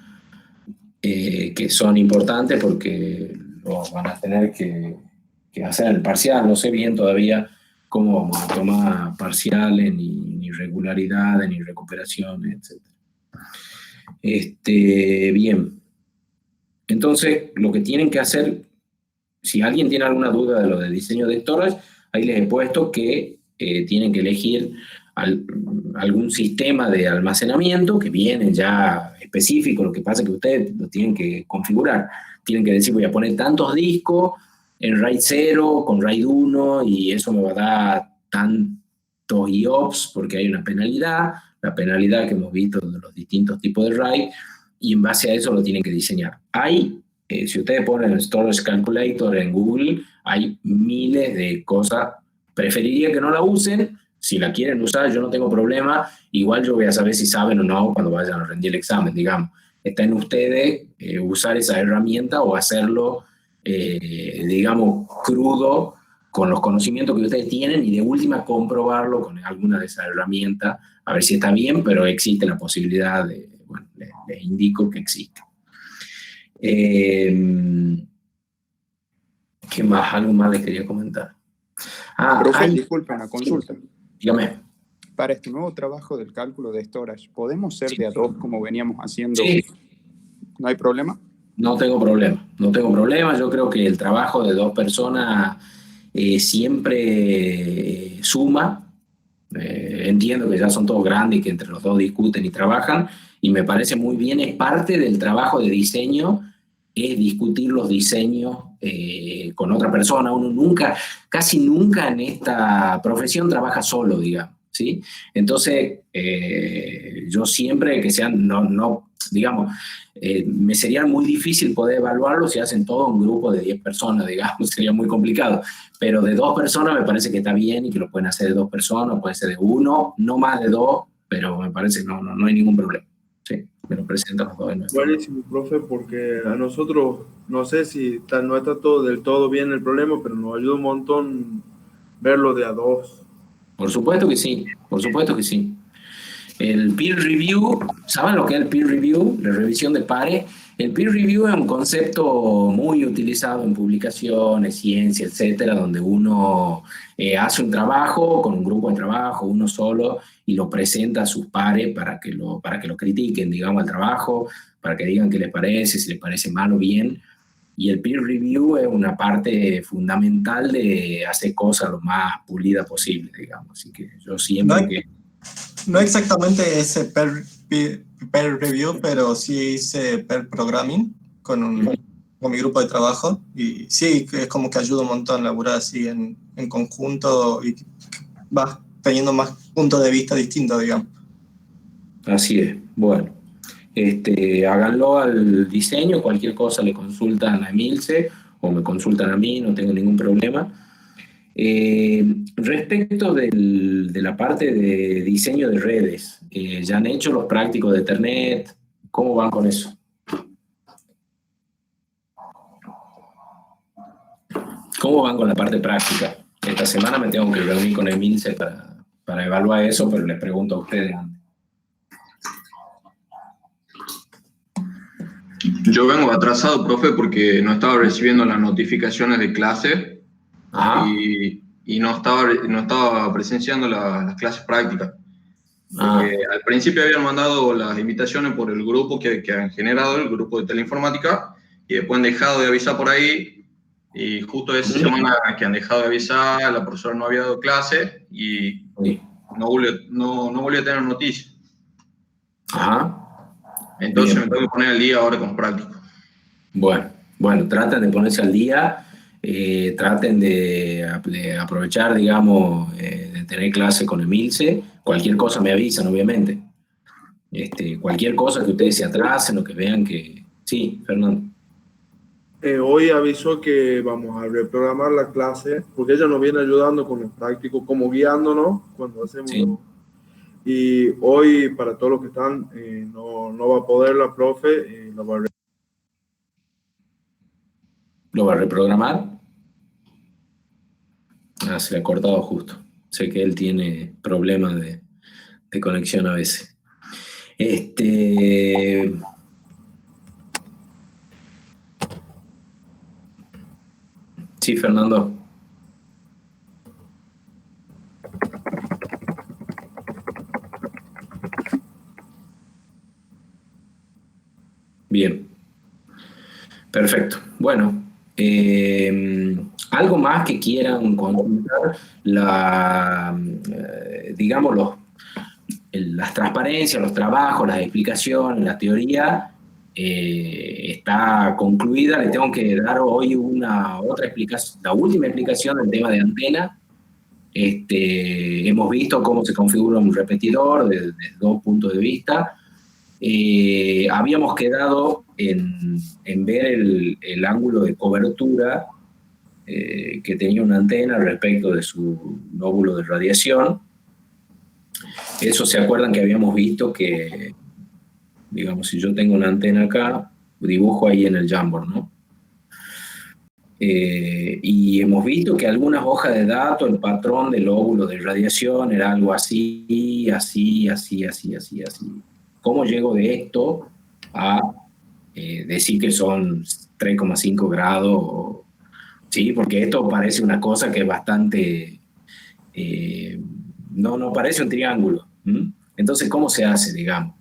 que son importantes porque los van a tener que hacer el parcial. No sé bien todavía cómo vamos a tomar parciales, ni regularidades, ni recuperaciones, etc. Bien. Entonces, lo que tienen que hacer, si alguien tiene alguna duda de lo de diseño de storage, ahí les he puesto que tienen que elegir algún sistema de almacenamiento que viene ya específico. Lo que pasa es que ustedes lo tienen que configurar. Tienen que decir, voy a poner tantos discos en RAID 0 con RAID 1 y eso me va a dar tantos IOPS porque hay una penalidad, la penalidad que hemos visto de los distintos tipos de RAID, y en base a eso lo tienen que diseñar. Si ustedes ponen el Storage Calculator en Google, hay miles de cosas. Preferiría que no la usen. Si la quieren usar, yo no tengo problema. Igual yo voy a saber si saben o no cuando vayan a rendir el examen, digamos. está en ustedes usar esa herramienta o hacerlo, digamos, crudo, con los conocimientos que ustedes tienen y de última comprobarlo con alguna de esas herramientas, a ver si está bien, pero existe la posibilidad de, bueno, les indico que existe. ¿Qué más? Algo más les quería comentar. Profe, disculpen, la consulta. Sí, dígame. Para este nuevo trabajo del cálculo de storage, ¿podemos ser de a dos como veníamos haciendo? Sí. ¿No hay problema? No tengo problema, no tengo problema. Yo creo que el trabajo de dos personas siempre suma. Entiendo que ya son todos grandes y que entre los dos discuten y trabajan, y me parece muy bien, es parte del trabajo de diseño, es discutir los diseños con otra persona. Uno nunca, casi nunca en esta profesión trabaja solo, digamos, ¿sí? Entonces, yo siempre que sean, digamos, me sería muy difícil poder evaluarlo si hacen todo un grupo de 10 personas, digamos, sería muy complicado. Pero de 2 personas me parece que está bien y que lo pueden hacer de 2 personas, puede ser de 1, no más de 2, pero me parece que no hay ningún problema. Sí, me lo presentan los 2. Buenísimo, profe, porque a nosotros, no sé si no está todo del todo bien el problema, pero nos ayuda un montón verlo de a 2. Por supuesto que sí, por supuesto que sí. El peer review, ¿saben lo que es el peer review? La revisión de pares. El peer review es un concepto muy utilizado en publicaciones, ciencia, etcétera, donde uno hace un trabajo con un grupo de trabajo, uno solo, y lo presenta a sus pares para que lo critiquen, digamos, al trabajo, para que digan qué les parece, si les parece mal o bien. Y el peer review es una parte fundamental de hacer cosas lo más pulida posible, digamos. Así que yo siempre No exactamente ese peer review, pero sí hice peer programming con mi grupo de trabajo, y sí, es como que ayuda un montón a laburar así en conjunto y vas teniendo más puntos de vista distintos, digamos. Así es. Bueno, háganlo al diseño, cualquier cosa le consultan a Emilce o me consultan a mí, no tengo ningún problema. Respecto de la parte de diseño de redes, ¿ya han hecho los prácticos de Ethernet? ¿Cómo van con eso? ¿Cómo van con la parte práctica? Esta semana me tengo que reunir con Emilce para evaluar eso, pero les pregunto a ustedes antes. Yo vengo atrasado, profe, porque no estaba recibiendo las notificaciones de clase y no estaba presenciando las clases prácticas. Al principio habían mandado las invitaciones por el grupo que han generado, el grupo de teleinformática, y después han dejado de avisar por ahí, y justo esa semana que han dejado de avisar, la profesora no había dado clase y no volvió a tener noticias. Entonces bien, me tengo que poner al día ahora con práctico. Bueno, traten de ponerse al día, traten de aprovechar, digamos, de tener clase con Emilce. Cualquier cosa me avisan, obviamente. Cualquier cosa que ustedes se atrasen o que vean que... Sí, Fernando. Hoy avisó que vamos a reprogramar la clase, porque ella nos viene ayudando con los prácticos, como guiándonos cuando hacemos... Sí. Y hoy, para todos los que están, no va a poder la profe, ¿Lo va a reprogramar? Se le ha cortado justo. Sé que él tiene problemas de conexión a veces. Sí, Fernando. Bien. Perfecto. Bueno, algo más que quieran consultar, digamos, las transparencias, los trabajos, las explicaciones, la teoría está concluida. Le tengo que dar hoy otra explicación, la última explicación del tema de antena. Hemos visto cómo se configura un repetidor desde 2 puntos de vista. Habíamos quedado en ver el ángulo de cobertura que tenía una antena respecto de su lóbulo de radiación. Eso se acuerdan que habíamos visto que digamos, si yo tengo una antena acá, dibujo ahí en el Jamboard, ¿no? Y hemos visto que algunas hojas de datos, el patrón del óvulo de radiación era algo así, así, así, así, así, así. ¿Cómo llego de esto a decir que son 3,5 grados? Sí, porque esto parece una cosa que es bastante... no parece un triángulo. Entonces, ¿cómo se hace, digamos?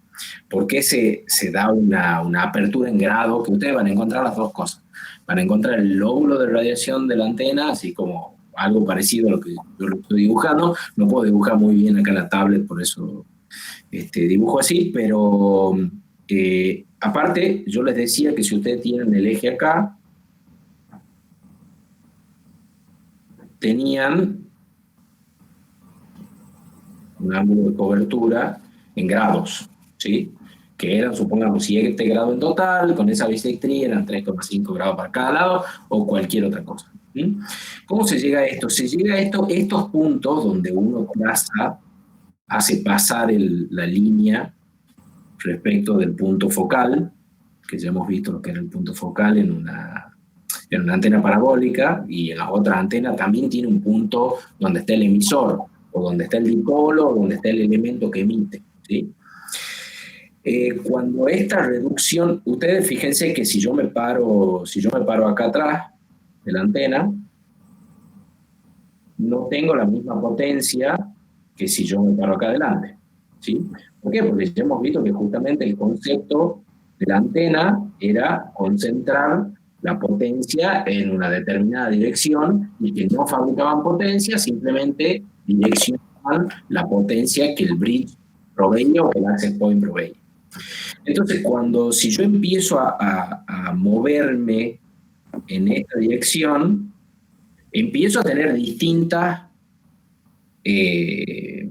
¿Por qué se da una apertura en grado? Que ustedes van a encontrar las dos cosas. Van a encontrar el lóbulo de radiación de la antena, así como algo parecido a lo que yo lo estoy dibujando. No puedo dibujar muy bien acá en la tablet, por eso dibujo así, pero aparte, yo les decía que si ustedes tienen el eje acá, tenían un ángulo de cobertura en grados, ¿sí? Que eran, supongamos, 7 grados en total, con esa bisectría eran 3,5 grados para cada lado, o cualquier otra cosa. ¿Sí? ¿Cómo se llega a esto? Se llega a estos puntos donde uno traza, hace pasar la línea respecto del punto focal, que ya hemos visto lo que era el punto focal en una antena parabólica, y en la otra antena también tiene un punto donde está el emisor, o donde está el dipolo, o donde está el elemento que emite, ¿sí? Cuando esta reducción, ustedes fíjense que si yo me paro acá atrás de la antena, no tengo la misma potencia que si yo me paro acá adelante, ¿sí? ¿Por qué? Porque ya hemos visto que justamente el concepto de la antena era concentrar la potencia en una determinada dirección y que no fabricaban potencia, simplemente direccionaban la potencia que el bridge proveía o que el access point proveía. Entonces, si yo empiezo a moverme en esta dirección, empiezo a tener distintas, si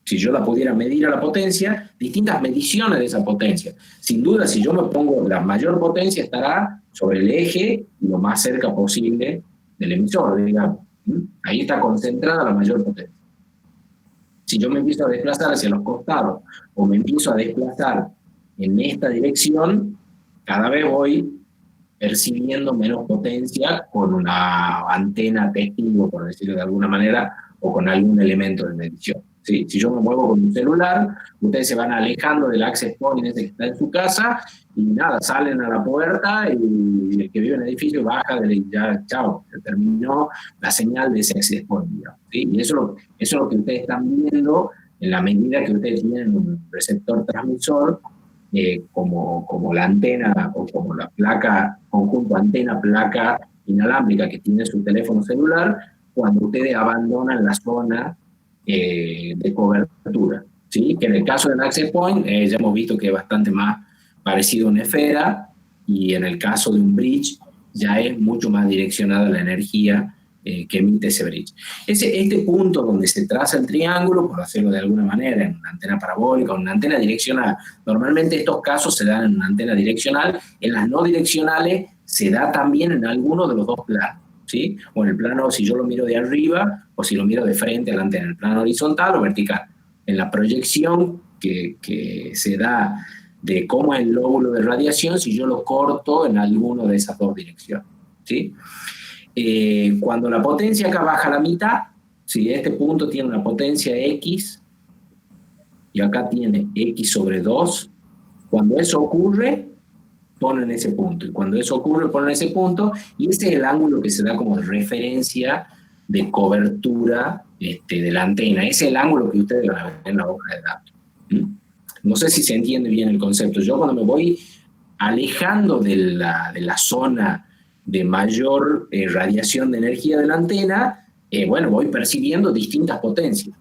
yo la pudiera medir a la potencia, distintas mediciones de esa potencia. Sin duda, si yo me pongo la mayor potencia, estará sobre el eje y lo más cerca posible del emisor, digamos. Ahí está concentrada la mayor potencia. Si yo me empiezo a desplazar hacia los costados o me empiezo a desplazar en esta dirección, cada vez voy percibiendo menos potencia con una antena testigo, por decirlo de alguna manera, o con algún elemento de medición. ¿Sí? Si yo me muevo con un celular, ustedes se van alejando del access point ese que está en su casa y nada, salen a la puerta y el que vive en el edificio baja, ya, chao, se terminó la señal de ese access point. ¿Sí? Y eso es lo que ustedes están viendo en la medida que ustedes tienen un receptor transmisor como la antena o como la placa, conjunto antena-placa inalámbrica que tiene su teléfono celular, cuando ustedes abandonan la zona de cobertura, ¿sí? Que en el caso del access point ya hemos visto que es bastante más parecido a una esfera, y en el caso de un bridge ya es mucho más direccionada la energía que emite ese bridge. Este punto donde se traza el triángulo, por hacerlo de alguna manera, en una antena parabólica o una antena direccional, normalmente estos casos se dan en una antena direccional, en las no direccionales se da también en alguno de los dos planos, ¿sí? O en el plano, si yo lo miro de arriba, o si lo miro de frente a la antena, en el plano horizontal o vertical. En la proyección que se da de cómo es el lóbulo de radiación, si yo lo corto en alguna de esas dos direcciones, ¿sí? Cuando la potencia acá baja a la mitad, si este punto tiene una potencia X, y acá tiene X sobre 2, cuando eso ocurre, ponen ese punto, y cuando eso ocurre, ponen ese punto, y ese es el ángulo que se da como referencia de cobertura de la antena. Ese es el ángulo que ustedes van a ver en la hoja de datos. No sé si se entiende bien el concepto. Yo cuando me voy alejando de la zona de mayor radiación de energía de la antena, bueno, voy percibiendo distintas potencias.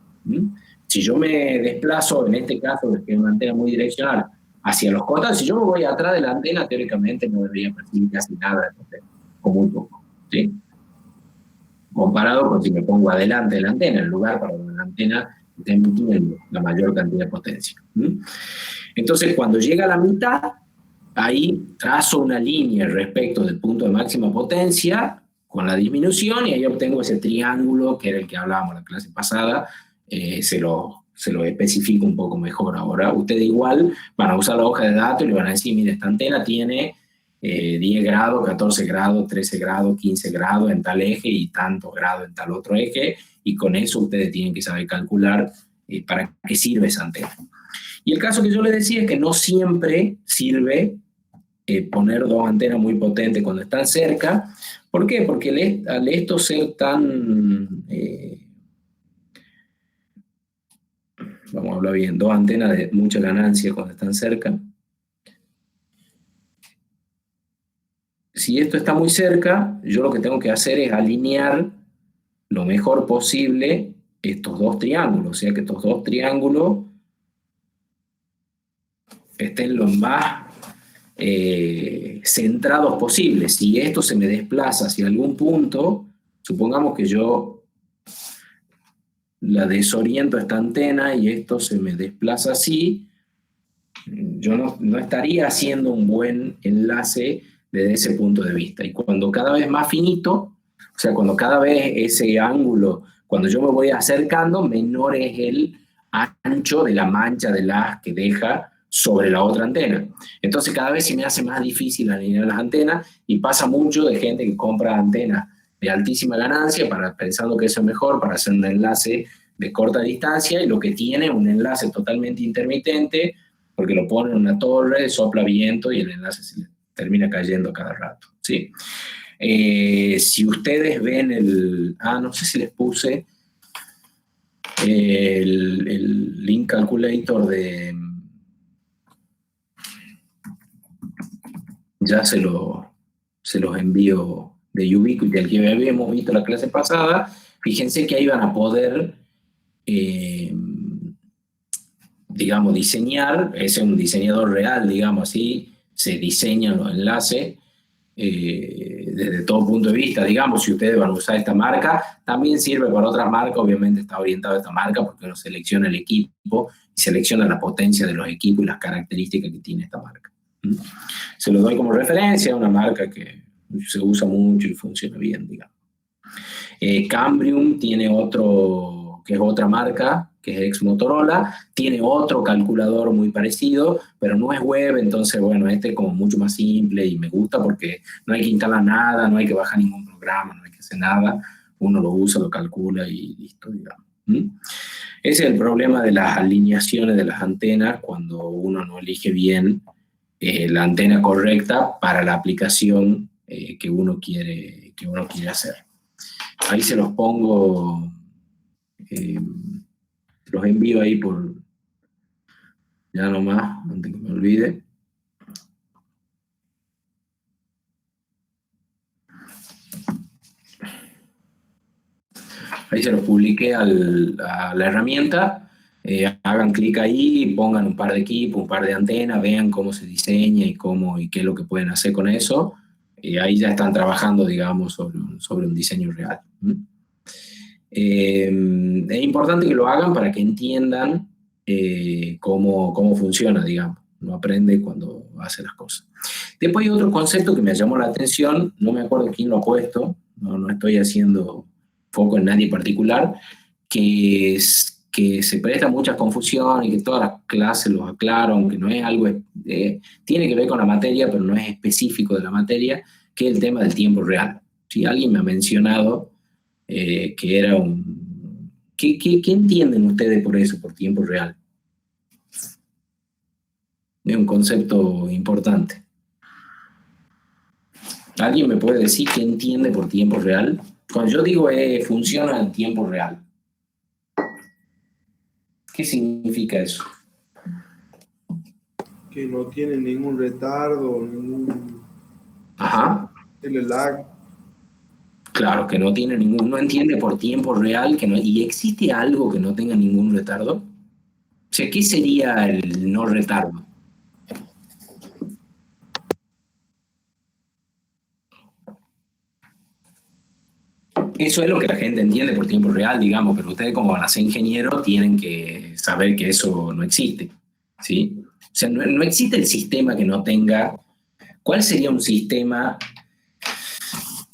Si yo me desplazo, en este caso, que es una antena muy direccional, hacia los costados, si yo me voy atrás de la antena, teóricamente no debería percibir casi nada de potencia, o muy poco, ¿sí? Comparado con si me pongo adelante de la antena, el lugar para donde la antena está emitiendo la mayor cantidad de potencia. Entonces, cuando llega a la mitad, ahí trazo una línea respecto del punto de máxima potencia con la disminución, y ahí obtengo ese triángulo que era el que hablábamos en la clase pasada. Se lo especifico un poco mejor ahora. Ustedes igual van a usar la hoja de datos y le van a decir, mire, esta antena tiene 10 grados, 14 grados, 13 grados, 15 grados en tal eje y tantos grados en tal otro eje, y con eso ustedes tienen que saber calcular para qué sirve esa antena. Y el caso que yo les decía es que no siempre sirve poner dos antenas muy potentes cuando están cerca. ¿Por qué? Porque al esto ser tan... vamos a hablar bien, dos antenas de mucha ganancia cuando están cerca. Si esto está muy cerca, yo lo que tengo que hacer es alinear lo mejor posible estos dos triángulos, o sea que estos dos triángulos estén lo más centrados posible. Si esto se me desplaza hacia algún punto, supongamos que yo la desoriento a esta antena y esto se me desplaza así, yo no estaría haciendo un buen enlace desde ese punto de vista. Y cuando cada vez más finito, o sea, cuando cada vez ese ángulo, cuando yo me voy acercando, menor es el ancho de la mancha de haz que deja sobre la otra antena. Entonces cada vez se me hace más difícil alinear las antenas, y pasa mucho de gente que compra antenas de altísima ganancia pensando que eso es mejor para hacer un enlace de corta distancia, y lo que tiene es un enlace totalmente intermitente, porque lo pone en una torre, sopla viento y el enlace se le termina cayendo cada rato, ¿sí? Si ustedes ven no sé si les puse el link calculator ya se los envío de Ubiquiti, al que habíamos visto la clase pasada. Fíjense que ahí van a poder, digamos, diseñar. Ese es un diseñador real, digamos así, se diseñan los enlaces desde todo punto de vista. Digamos, si ustedes van a usar esta marca, también sirve para otras marcas. Obviamente está orientado a esta marca porque uno selecciona el equipo y selecciona la potencia de los equipos y las características que tiene esta marca. Se lo doy como referencia, una marca que se usa mucho y funciona bien, digamos. Cambrium tiene otro, que es otra marca, que es ex Motorola, tiene otro calculador muy parecido, pero no es web. Entonces, bueno, este es como mucho más simple y me gusta porque no hay que instalar nada, no hay que bajar ningún programa, no hay que hacer nada, uno lo usa, lo calcula y listo, digamos. Ese es el problema de las alineaciones de las antenas cuando uno no elige bien la antena correcta para la aplicación que uno quiere hacer. Ahí se los pongo, los envío ahí por, ya nomás, antes que me olvide. Ahí se los publiqué a la herramienta. Hagan clic ahí, pongan un par de equipos, un par de antenas, vean cómo se diseña y qué es lo que pueden hacer con eso. Ahí ya están trabajando, digamos, sobre un diseño real. Es importante que lo hagan para que entiendan cómo funciona, digamos. Uno aprende cuando hace las cosas. Después hay otro concepto que me llamó la atención, no me acuerdo quién lo ha puesto, no estoy haciendo foco en nadie particular, que se presta mucha confusión y que todas las clases los aclaran, aunque no es algo, tiene que ver con la materia, pero no es específico de la materia, que es el tema del tiempo real. Si alguien me ha mencionado que era ¿Qué entienden ustedes por eso, por tiempo real? Es un concepto importante. ¿Alguien me puede decir qué entiende por tiempo real? Cuando yo digo funciona en tiempo real, ¿qué significa eso? Que no tiene ningún retardo, ningún... Ajá. El lag. Claro, que no entiende por tiempo real, ¿y existe algo que no tenga ningún retardo? O sea, ¿qué sería el no retardo? Eso es lo que la gente entiende por tiempo real, digamos, pero ustedes como van a ser ingenieros tienen que saber que eso no existe, ¿sí? O sea, no existe el sistema que no tenga... ¿Cuál sería un sistema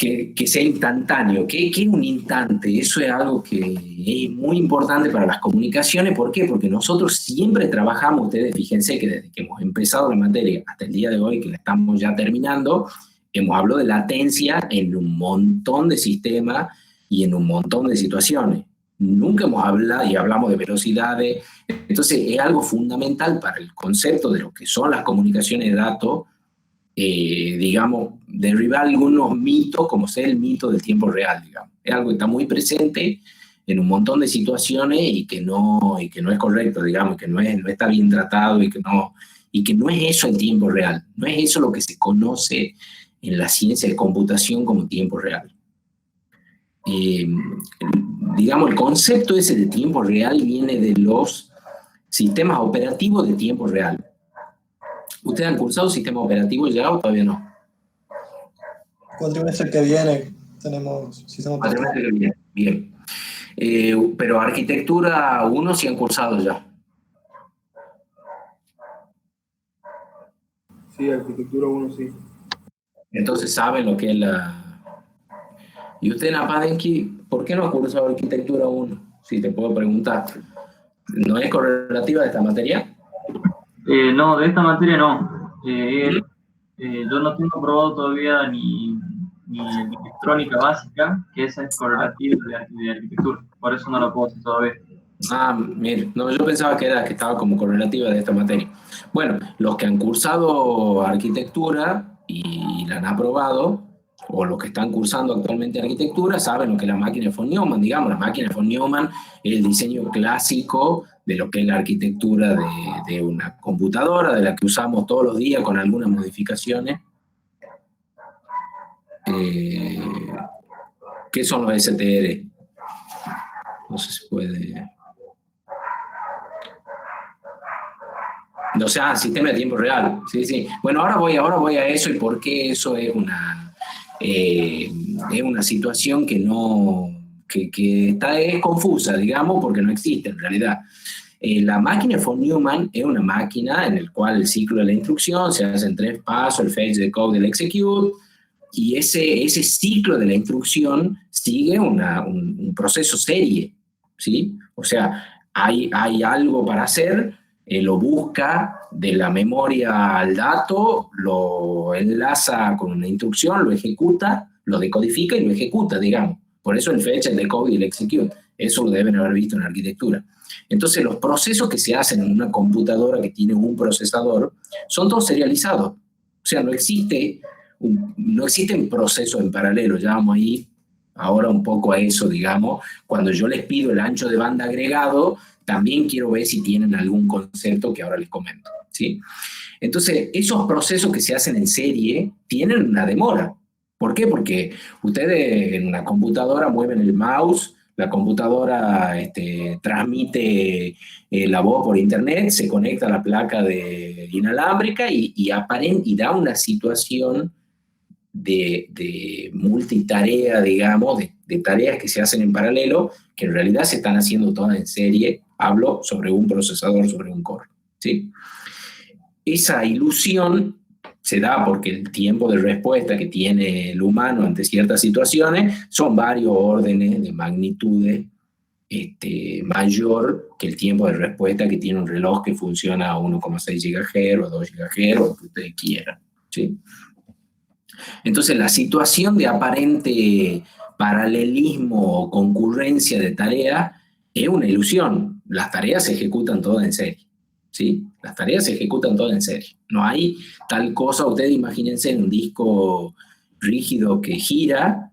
que sea instantáneo. ¿Qué es un instante? Eso es algo que es muy importante para las comunicaciones. ¿Por qué? Porque nosotros siempre trabajamos, ustedes fíjense que desde que hemos empezado la materia hasta el día de hoy, que la estamos ya terminando, hemos hablado de latencia en un montón de sistemas y en un montón de situaciones. Nunca hemos hablado y hablamos de velocidades. Entonces es algo fundamental para el concepto de lo que son las comunicaciones de datos, digamos, derribar algunos mitos, como sea el mito del tiempo real, digamos. Es algo que está muy presente en un montón de situaciones y que no es correcto, digamos, que no está bien tratado y que no es eso el tiempo real. No es eso lo que se conoce en la ciencia de computación como tiempo real. Digamos, el concepto ese de tiempo real viene de los sistemas operativos de tiempo real. ¿Ustedes han cursado sistemas operativos ya o todavía no? Cuatrimestre que viene tenemos sistema operativo. Cuatrimestre que viene, bien. Pero arquitectura 1 sí han cursado ya. Sí, arquitectura 1 sí. Entonces saben lo que es la... ¿Y usted, Napadenki, por qué no ha cursado arquitectura 1? Si te puedo preguntar. ¿No es correlativa de esta materia? No, de esta materia no. Yo no tengo aprobado todavía ni electrónica básica, que esa es correlativa de arquitectura. Por eso no la puedo hacer todavía. Ah, mire, no, yo pensaba que estaba como correlativa de esta materia. Bueno, los que han cursado arquitectura y la han aprobado, o los que están cursando actualmente arquitectura, saben lo que es la máquina von Neumann. Digamos, la máquina von Neumann es el diseño clásico de lo que es la arquitectura de una computadora, de la que usamos todos los días con algunas modificaciones. ¿Qué son los STR? No sé si puede... O sea, sistema de tiempo real. Sí, sí. Bueno, ahora voy a eso y por qué eso es una situación que es confusa, digamos, porque no existe en realidad. La máquina von Neumann es una máquina en la cual el ciclo de la instrucción se hace en 3 pasos, el fetch, decode, el execute, y ese ciclo de la instrucción sigue un proceso serie, ¿sí? O sea, hay algo para hacer, lo busca de la memoria al dato, lo enlaza con una instrucción, lo ejecuta, lo decodifica y lo ejecuta, digamos. Por eso el fetch, el decode y el execute. Eso lo deben haber visto en arquitectura. Entonces, los procesos que se hacen en una computadora que tiene un procesador son todos serializados. O sea, no existen procesos en paralelo. Ya vamos a ir ahora un poco a eso, digamos. Cuando yo les pido el ancho de banda agregado, también quiero ver si tienen algún concepto que ahora les comento, ¿sí? Entonces, esos procesos que se hacen en serie tienen una demora. ¿Por qué? Porque ustedes en una computadora mueven el mouse, la computadora transmite la voz por internet, se conecta a la placa inalámbrica y da una situación de multitarea, digamos, de tareas que se hacen en paralelo, que en realidad se están haciendo todas en serie. Hablo sobre un procesador, sobre un core, ¿sí? Esa ilusión se da porque el tiempo de respuesta que tiene el humano ante ciertas situaciones son varios órdenes de magnitudes mayor que el tiempo de respuesta que tiene un reloj que funciona a 1,6 GHz o 2 GHz o lo que ustedes quieran, ¿sí? Entonces, la situación de aparente paralelismo o concurrencia de tareas es una ilusión. Las tareas se ejecutan todas en serie, ¿sí? Las tareas se ejecutan todas en serie. No hay tal cosa, ustedes imagínense en un disco rígido que gira,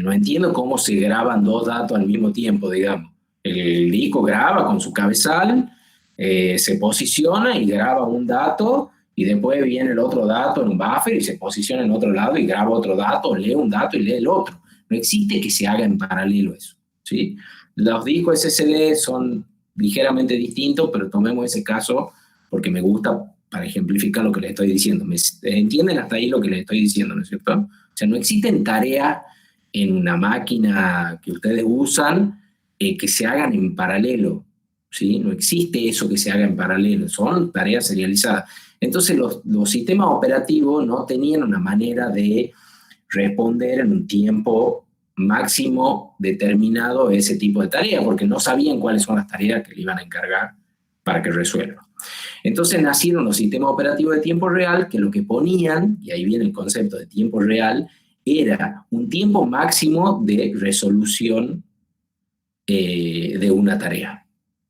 no entiendo cómo se graban 2 datos al mismo tiempo, digamos. El disco graba con su cabezal, se posiciona y graba un dato, y después viene el otro dato en un buffer y se posiciona en otro lado y graba otro dato, lee un dato y lee el otro. No existe que se haga en paralelo eso, ¿sí? Los discos SSD son ligeramente distintos, pero tomemos ese caso porque me gusta para ejemplificar lo que les estoy diciendo. ¿Entienden hasta ahí lo que les estoy diciendo, no es cierto? O sea, no existen tareas en una máquina que ustedes usan que se hagan en paralelo, ¿sí? No existe eso que se haga en paralelo, son tareas serializadas. Entonces los sistemas operativos no tenían una manera de responder en un tiempo máximo determinado ese tipo de tarea, porque no sabían cuáles son las tareas que le iban a encargar para que resuelva. Entonces nacieron los sistemas operativos de tiempo real, que lo que ponían, y ahí viene el concepto de tiempo real, era un tiempo máximo de resolución de una tarea,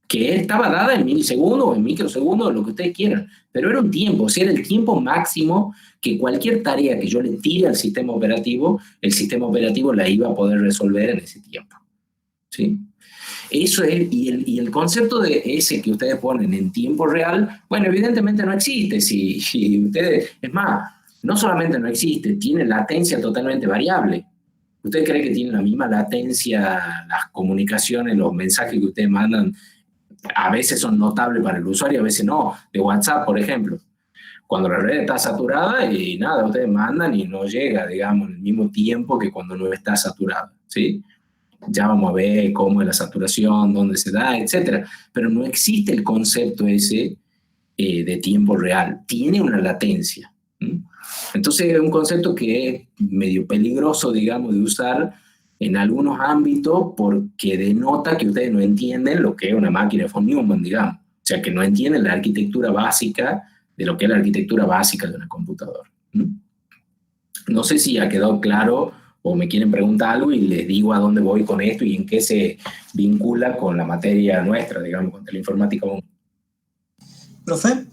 que estaba dada en milisegundos o en microsegundos, lo que ustedes quieran, pero era un tiempo, o sea, era el tiempo máximo que cualquier tarea que yo le tire al sistema operativo, el sistema operativo la iba a poder resolver en ese tiempo. ¿Sí? Eso es, y el concepto de ese que ustedes ponen en tiempo real, bueno, evidentemente no existe. Si ustedes, es más, no solamente no existe, tiene latencia totalmente variable. ¿Usted cree que tiene la misma latencia las comunicaciones, los mensajes que ustedes mandan? A veces son notables para el usuario, a veces no. De WhatsApp, por ejemplo. Cuando la red está saturada y nada, ustedes mandan y no llega, digamos, en el mismo tiempo que cuando no está saturada, ¿sí? Ya vamos a ver cómo es la saturación, dónde se da, etcétera. Pero no existe el concepto ese de tiempo real. Tiene una latencia. Entonces es un concepto que es medio peligroso, digamos, de usar en algunos ámbitos porque denota que ustedes no entienden lo que es una máquina de von Neumann, digamos. O sea, que no entienden la arquitectura básica de lo que es la arquitectura básica de una computadora. No sé si ha quedado claro o me quieren preguntar algo y les digo a dónde voy con esto y en qué se vincula con la materia nuestra, digamos, con la informática 1. Profe,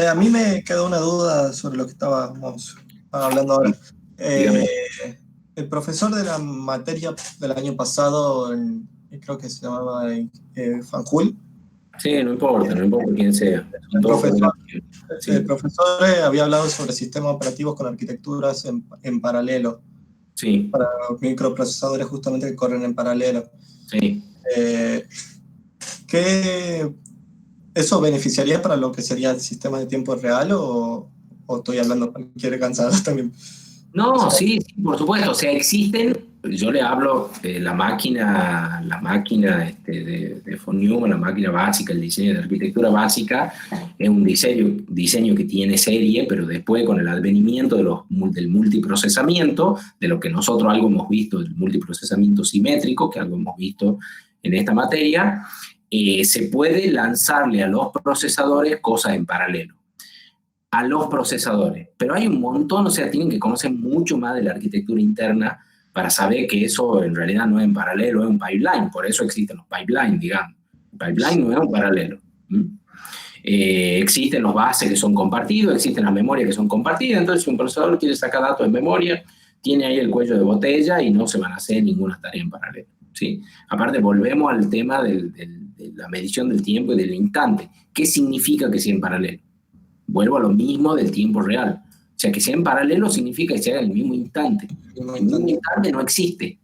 a mí me quedó una duda sobre lo que estábamos hablando ahora. El profesor de la materia del año pasado, creo que se llamaba Fanjul. Sí, no importa quién sea. El profesor había hablado sobre sistemas operativos con arquitecturas en paralelo. Sí. Para microprocesadores justamente que corren en paralelo. Sí. ¿Eso beneficiaría para lo que sería el sistema de tiempo real o estoy hablando para cualquier cansado también? No, sí, por supuesto. O sea, existen, yo le hablo de la máquina de von Neumann, la máquina básica, el diseño de arquitectura básica, es un diseño que tiene serie, pero después con el advenimiento del multiprocesamiento, de lo que nosotros algo hemos visto, del multiprocesamiento simétrico, que algo hemos visto en esta materia, se puede lanzarle a los procesadores cosas en paralelo. A los procesadores. Pero hay un montón, o sea, tienen que conocer mucho más de la arquitectura interna para saber que eso en realidad no es en paralelo, es un pipeline. Por eso existen los pipelines, digamos. El pipeline no es un paralelo. Existen los bases que son compartidos, existen las memorias que son compartidas. Entonces, si un procesador quiere sacar datos en memoria, tiene ahí el cuello de botella y no se van a hacer ninguna tarea en paralelo. ¿Sí? Aparte, volvemos al tema de la medición del tiempo y del instante. ¿Qué significa que sea en paralelo? Vuelvo a lo mismo del tiempo real. O sea, que sea en paralelo significa que sea en el mismo instante. El mismo instante no existe.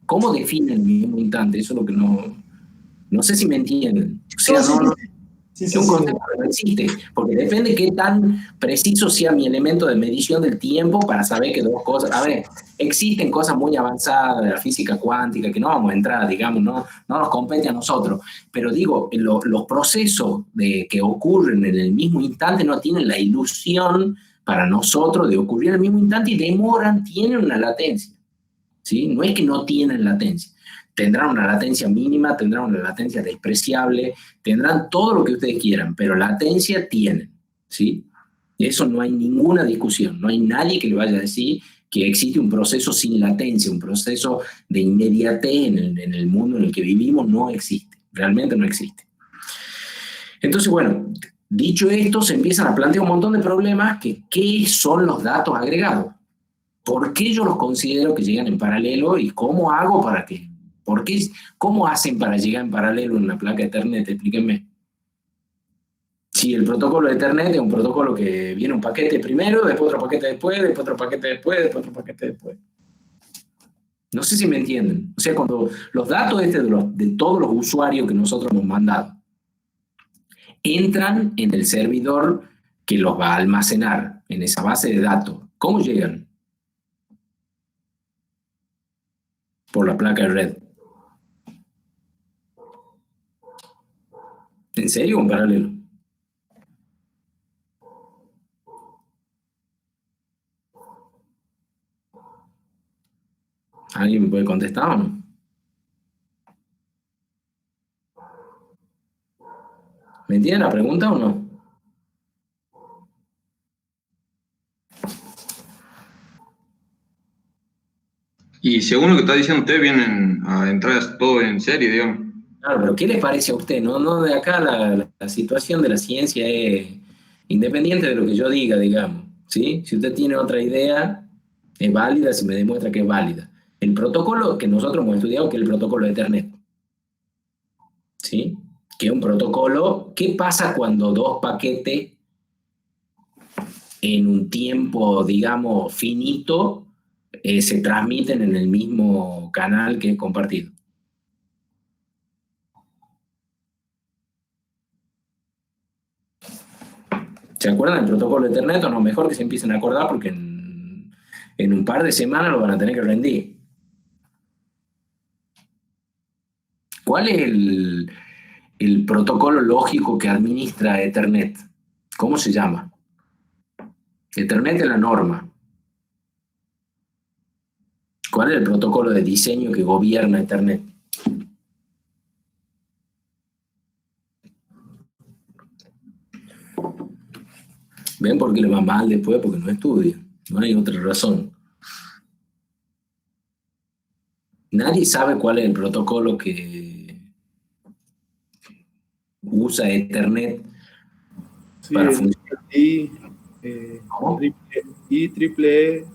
¿Cómo define el mismo instante? Eso es lo que no sé si me entienden. O sea, es un concepto que no existe, porque depende qué tan preciso sea mi elemento de medición del tiempo para saber que dos cosas... A ver, existen cosas muy avanzadas de la física cuántica que no vamos a entrar, digamos, no nos compete a nosotros, pero digo, los procesos que ocurren en el mismo instante no tienen la ilusión para nosotros de ocurrir en el mismo instante y demoran, tienen una latencia, ¿sí? No es que no tienen latencia. Tendrán una latencia mínima, tendrán una latencia despreciable, tendrán todo lo que ustedes quieran, pero latencia tienen, ¿sí? De eso no hay ninguna discusión, no hay nadie que le vaya a decir que existe un proceso sin latencia, un proceso de inmediatez en el mundo en el que vivimos, no existe, realmente no existe. Entonces, bueno, dicho esto, se empiezan a plantear un montón de problemas que ¿qué son los datos agregados? ¿Por qué yo los considero que llegan en paralelo y cómo hago para que... ¿Cómo hacen para llegar en paralelo en una placa Ethernet? Explíquenme. Si el protocolo de Ethernet es un protocolo que viene un paquete primero, después otro paquete después, después otro paquete después, después otro paquete después. No sé si me entienden. O sea, cuando los datos de todos los usuarios que nosotros hemos mandado entran en el servidor que los va a almacenar en esa base de datos, ¿cómo llegan? Por la placa de red. ¿En serio o en paralelo? ¿Alguien me puede contestar o no? ¿Me entienden la pregunta o no? Y según lo que está diciendo usted, vienen a entrar todo en serie, digamos. Claro, pero ¿qué le parece a usted? No, de acá la situación de la ciencia es independiente de lo que yo diga, digamos, ¿sí? Si usted tiene otra idea, es válida si me demuestra que es válida. El protocolo que nosotros hemos estudiado, que es el protocolo de Ethernet, ¿sí? Que es un protocolo, ¿qué pasa cuando dos paquetes en un tiempo, digamos, finito, se transmiten en el mismo canal que es compartido? ¿Se acuerdan del protocolo de Ethernet o no? Mejor que se empiecen a acordar porque en un par de semanas lo van a tener que rendir. ¿Cuál es el protocolo lógico que administra Ethernet? ¿Cómo se llama? Ethernet es la norma. ¿Cuál es el protocolo de diseño que gobierna Ethernet? ¿Ven por qué le va mal después? Porque no estudian. No hay otra razón. Nadie sabe cuál es el protocolo que usa Ethernet para funcionar. IEEE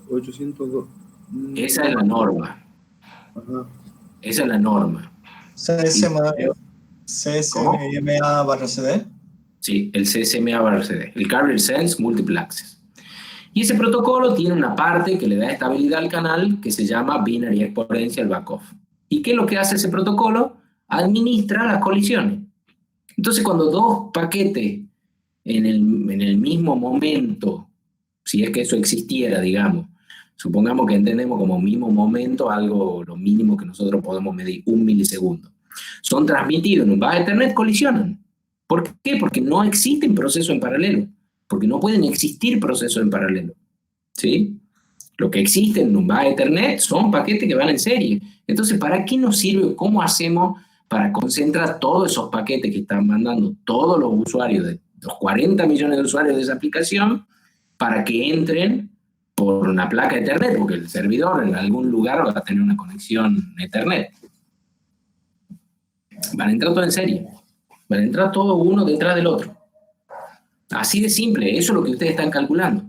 802. Esa es la norma. Ajá. Esa es la norma. CSMA/CD. Sí, el CSMA/CD, el Carrier Sense Multiple Access. Y ese protocolo tiene una parte que le da estabilidad al canal que se llama Binary Exponential Backoff. ¿Y qué es lo que hace ese protocolo? Administra las colisiones. Entonces, cuando dos paquetes en el mismo momento, si es que eso existiera, digamos, supongamos que entendemos como mismo momento algo, lo mínimo que nosotros podemos medir, 1 milisegundo, son transmitidos en un bus Ethernet, colisionan. ¿Por qué? Porque no existen procesos en paralelo, porque no pueden existir procesos en paralelo, ¿sí? Lo que existe en un bus Ethernet son paquetes que van en serie. Entonces, ¿para qué nos sirve? ¿Cómo hacemos para concentrar todos esos paquetes que están mandando todos los usuarios, de los 40 millones de usuarios de esa aplicación, para que entren por una placa Ethernet? Porque el servidor en algún lugar va a tener una conexión Ethernet. Van a entrar todos en serie. Van a entrar todos uno detrás del otro. Así de simple, eso es lo que ustedes están calculando.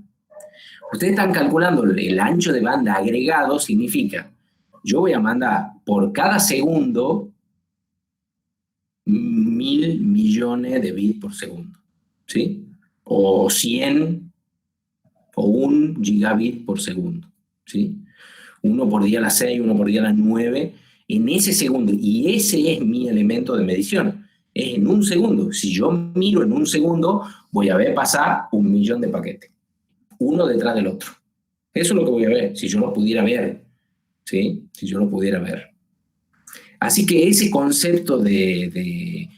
Ustedes están calculando el ancho de banda agregado, significa, yo voy a mandar por cada segundo 1000 millones de bits por segundo, ¿sí? O 100 o 1 gigabit por segundo, ¿sí? Uno por día a las 6, uno por día a las 9, en ese segundo. Y ese es mi elemento de medición. Es en un segundo. Si yo miro en un segundo, voy a ver pasar 1 millón de paquetes, uno detrás del otro. Eso es lo que voy a ver, si yo lo pudiera ver, ¿sí? Si yo lo pudiera ver. Así que ese concepto de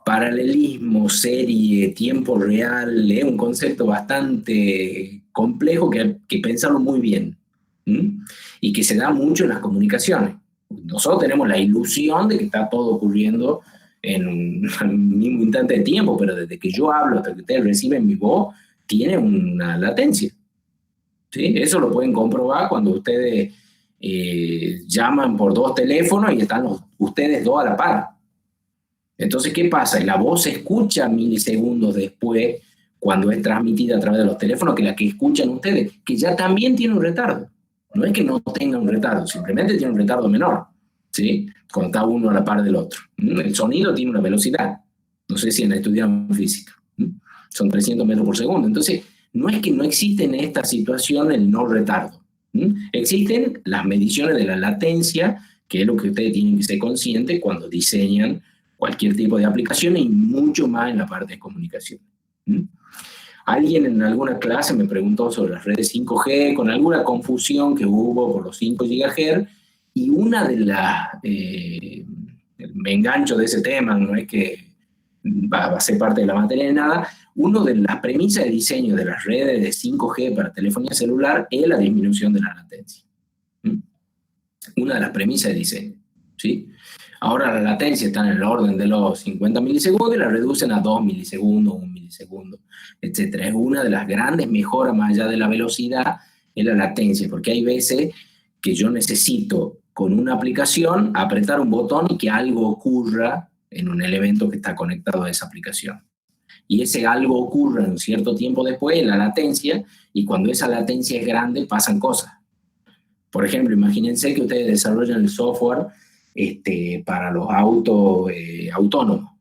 paralelismo, serie, tiempo real, es un concepto bastante complejo que hay que pensarlo muy bien, y que se da mucho en las comunicaciones. Nosotros tenemos la ilusión de que está todo ocurriendo en un mismo instante de tiempo, pero desde que yo hablo hasta que ustedes reciben mi voz, tiene una latencia, ¿sí? Eso lo pueden comprobar cuando ustedes llaman por 2 teléfonos y están ustedes 2 a la par. Entonces, ¿qué pasa? La voz se escucha milisegundos después cuando es transmitida a través de los teléfonos que la que escuchan ustedes, que ya también tiene un retardo. No es que no tenga un retardo, simplemente tiene un retardo menor, ¿sí? Cuando está uno a la par del otro. El sonido tiene una velocidad. No sé si han estudiado física. Son 300 metros por segundo. Entonces, no es que no existe en esta situación el no retardo. Existen las mediciones de la latencia, que es lo que ustedes tienen que ser conscientes cuando diseñan cualquier tipo de aplicación y mucho más en la parte de comunicación. Alguien en alguna clase me preguntó sobre las redes 5G, con alguna confusión que hubo por los 5 GHz, y una de las... me engancho de ese tema, no es que va a ser parte de la materia de nada. Una de las premisas de diseño de las redes de 5G para telefonía celular es la disminución de la latencia. una de las premisas de diseño, ¿sí? Ahora la latencia está en el orden de los 50 milisegundos y la reducen a 2 milisegundos, 1 milisegundo, etc. Es una de las grandes mejoras más allá de la velocidad en la latencia, porque hay veces que yo necesito con una aplicación apretar un botón y que algo ocurra en un elemento que está conectado a esa aplicación. Y ese algo ocurre un cierto tiempo después en la latencia, y cuando esa latencia es grande pasan cosas. Por ejemplo, imagínense que ustedes desarrollan el software para los autos autónomos.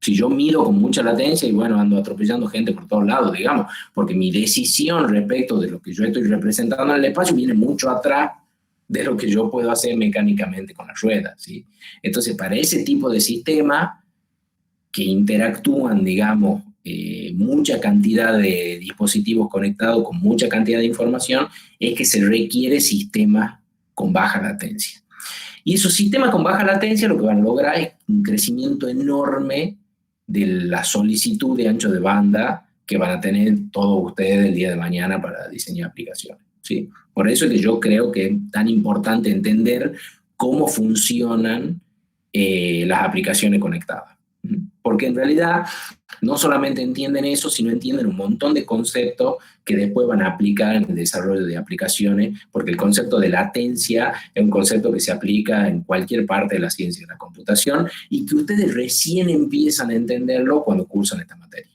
Si yo miro con mucha latencia y bueno, ando atropellando gente por todos lados, digamos, porque mi decisión respecto de lo que yo estoy representando en el espacio viene mucho atrás de lo que yo puedo hacer mecánicamente con las ruedas, ¿sí? Entonces, para ese tipo de sistemas que interactúan, digamos, mucha cantidad de dispositivos conectados con mucha cantidad de información, es que se requiere sistemas con baja latencia. Y esos sistemas con baja latencia lo que van a lograr es un crecimiento enorme de la solicitud de ancho de banda que van a tener todos ustedes el día de mañana para diseñar aplicaciones, ¿sí? Por eso es que yo creo que es tan importante entender cómo funcionan las aplicaciones conectadas. Porque en realidad no solamente entienden eso, sino entienden un montón de conceptos que después van a aplicar en el desarrollo de aplicaciones, porque el concepto de latencia es un concepto que se aplica en cualquier parte de la ciencia de la computación y que ustedes recién empiezan a entenderlo cuando cursan esta materia.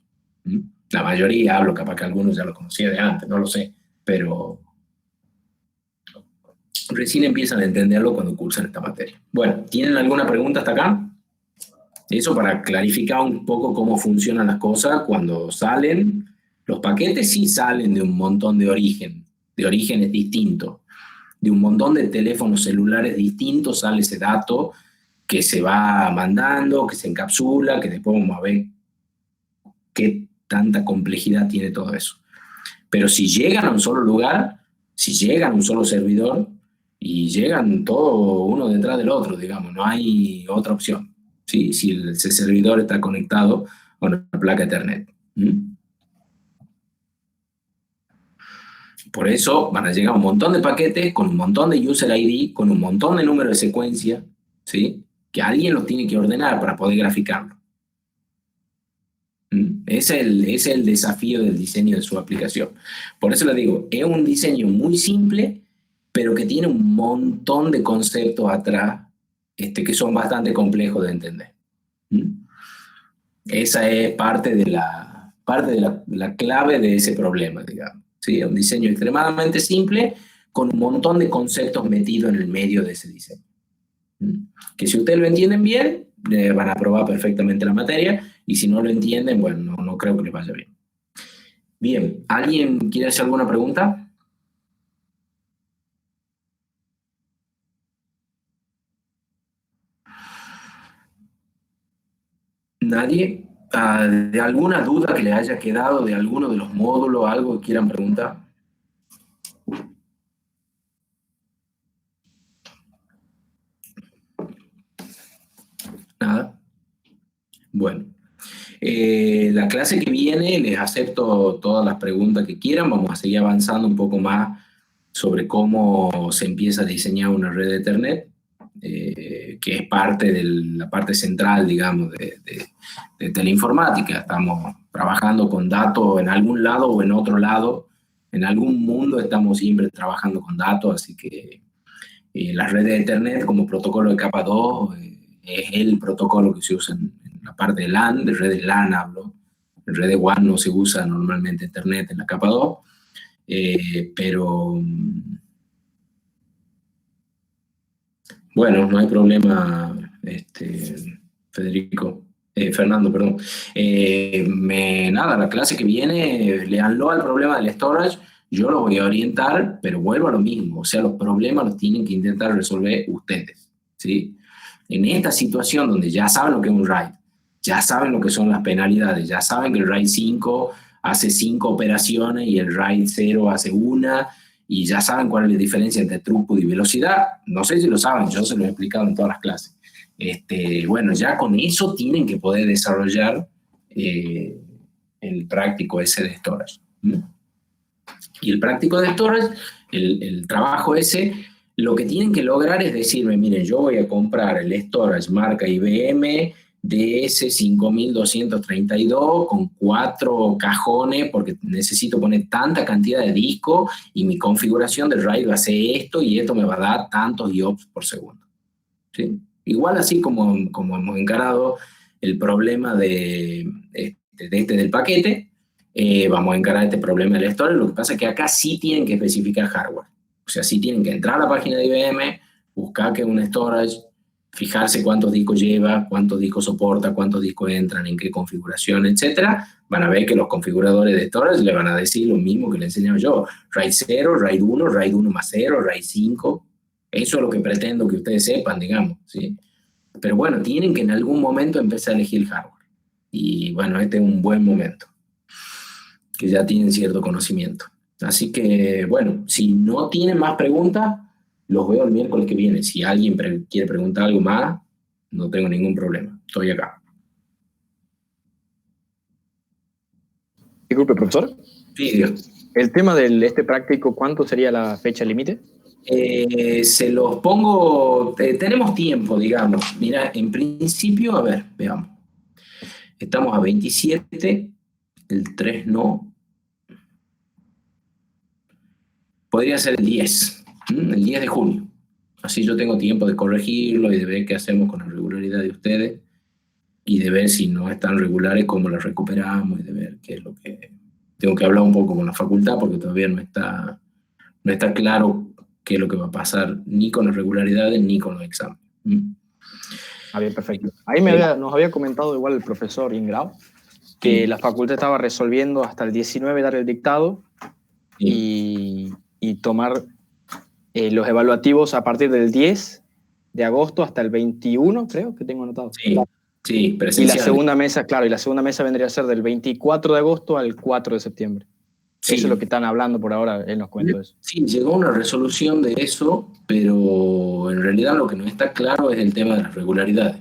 La mayoría, hablo, capaz que algunos ya lo conocían de antes, no lo sé, pero recién empiezan a entenderlo cuando cursan esta materia. Bueno, ¿tienen alguna pregunta hasta acá? Eso para clarificar un poco cómo funcionan las cosas cuando salen. Los paquetes sí salen de un montón de orígenes distintos. De un montón de teléfonos celulares distintos sale ese dato que se va mandando, que se encapsula, que después vamos a ver qué tanta complejidad tiene todo eso. Pero si llegan a un solo lugar, si llegan a un solo servidor, y llegan todos uno detrás del otro, digamos, no hay otra opción. ¿Sí? Si ese servidor está conectado a una placa Ethernet. Por eso van a llegar un montón de paquetes con un montón de user ID, con un montón de número de secuencia, ¿sí? Que alguien los tiene que ordenar para poder graficarlo. Ese es el desafío del diseño de su aplicación. Por eso les digo, es un diseño muy simple, pero que tiene un montón de conceptos atrás que son bastante complejos de entender. Esa es parte de la clave de ese problema, digamos. ¿Sí? Un diseño extremadamente simple con un montón de conceptos metidos en el medio de ese diseño. Que si ustedes lo entienden bien, van a aprobar perfectamente la materia, y si no lo entienden, bueno, no creo que les vaya bien. Bien, ¿alguien quiere hacer alguna pregunta? ¿Nadie? ¿De alguna duda que les haya quedado de alguno de los módulos, algo que quieran preguntar? ¿Nada? Bueno. La clase que viene les acepto todas las preguntas que quieran. Vamos a seguir avanzando un poco más sobre cómo se empieza a diseñar una red de Ethernet. Que es parte de la parte central, digamos, de teleinformática. Estamos trabajando con datos en algún lado o en otro lado. En algún mundo estamos siempre trabajando con datos, así que la red de Ethernet como protocolo de capa 2 es el protocolo que se usa en la parte de LAN, de red de LAN hablo. En red de WAN no se usa normalmente Ethernet en la capa 2, pero... Bueno, no hay problema, Fernando, perdón. Nada, la clase que viene, léanlo al problema del storage, yo lo voy a orientar, pero vuelvo a lo mismo, o sea, los problemas los tienen que intentar resolver ustedes, ¿sí? En esta situación donde ya saben lo que es un RAID, ya saben lo que son las penalidades, ya saben que el RAID 5 hace 5 operaciones y el RAID 0 hace 1, y ya saben cuál es la diferencia entre throughput y velocidad. No sé si lo saben, yo se lo he explicado en todas las clases. Bueno, ya con eso tienen que poder desarrollar el práctico ese de storage. Y el práctico de storage, el trabajo ese, Lo que tienen que lograr es decirme, miren, yo voy a comprar el storage marca IBM DS5232 con 4 cajones porque necesito poner tanta cantidad de disco y mi configuración de RAID va a ser esto y esto me va a dar tantos IOPS por segundo. ¿Sí? Igual así como hemos encarado el problema del paquete, vamos a encarar este problema del storage. Lo que pasa es que acá sí tienen que especificar hardware. O sea, sí tienen que entrar a la página de IBM, buscar que es un storage, fijarse cuántos discos lleva, cuántos discos soporta, cuántos discos entran, en qué configuración, etcétera. Van a ver que los configuradores de storage le van a decir lo mismo que le enseñaba yo. RAID 0, RAID 1, RAID 1 más 0, RAID 5. Eso es lo que pretendo que ustedes sepan, digamos, ¿sí? Pero bueno, tienen que en algún momento empezar a elegir hardware. Y bueno, este es un buen momento, que ya tienen cierto conocimiento. Así que, bueno, si no tienen más preguntas, los veo el miércoles que viene. Si alguien quiere preguntar algo más, no tengo ningún problema. Estoy acá. Disculpe, profesor. Sí, diga. El tema de este práctico, ¿cuánto sería la fecha límite? Se los pongo... tenemos tiempo, digamos. Mira, en principio, a ver, veamos. Estamos a 27, el 3 no. Podría ser el 10 de junio. Así yo tengo tiempo de corregirlo y de ver qué hacemos con la regularidad de ustedes y de ver si no están regulares, cómo la recuperamos y de ver qué es lo que... Tengo que hablar un poco con la facultad porque todavía no está claro qué es lo que va a pasar ni con las regularidades ni con los exámenes. Ah, bien, perfecto. Ahí nos había comentado igual el profesor Ingrao que la facultad estaba resolviendo hasta el 19 dar el dictado y tomar los evaluativos a partir del 10 de agosto hasta el 21, creo que tengo anotado. Sí, presencial. Y la segunda mesa, claro, y la segunda mesa vendría a ser del 24 de agosto al 4 de septiembre. Sí. Eso es lo que están hablando por ahora, él nos cuenta eso. Sí, llegó una resolución de eso, pero en realidad lo que no está claro es el tema de las regularidades.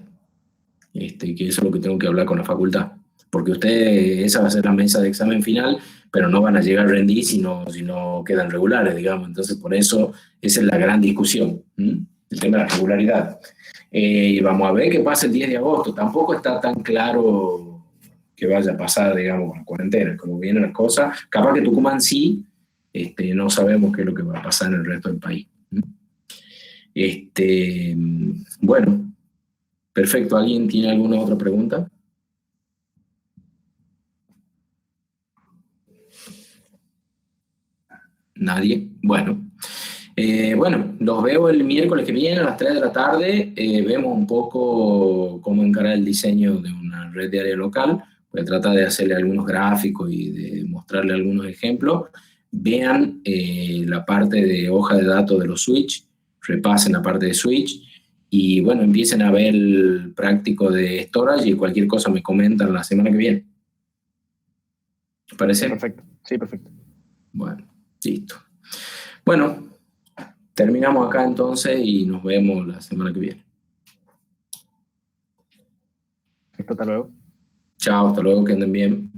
Que eso es lo que tengo que hablar con la facultad. Porque esa va a ser la mesa de examen final, pero no van a llegar a rendir si no quedan regulares, digamos. Entonces, por eso, esa es la gran discusión, el tema de la regularidad. Y vamos a ver qué pasa el 10 de agosto. Tampoco está tan claro que vaya a pasar, digamos, con la cuarentena. Como vienen las cosas, capaz que Tucumán sí, no sabemos qué es lo que va a pasar en el resto del país. Bueno, perfecto. ¿Alguien tiene alguna otra pregunta? ¿Nadie? Bueno. Los veo el miércoles que viene a las 3 de la tarde. Vemos un poco cómo encarar el diseño de una red de área local. Voy a tratar de hacerle algunos gráficos y de mostrarle algunos ejemplos. Vean la parte de hoja de datos de los switch, repasen la parte de switch y bueno, empiecen a ver el práctico de storage y cualquier cosa me comentan la semana que viene. ¿Te parece? Perfecto, sí, perfecto. Bueno, listo. Bueno, terminamos acá entonces y nos vemos la semana que viene. Hasta luego. Chao, hasta luego, que anden bien.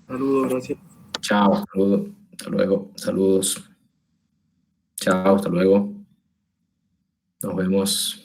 Saludos, gracias. Chao, saludos, hasta luego, saludos. Chao, hasta luego. Nos vemos.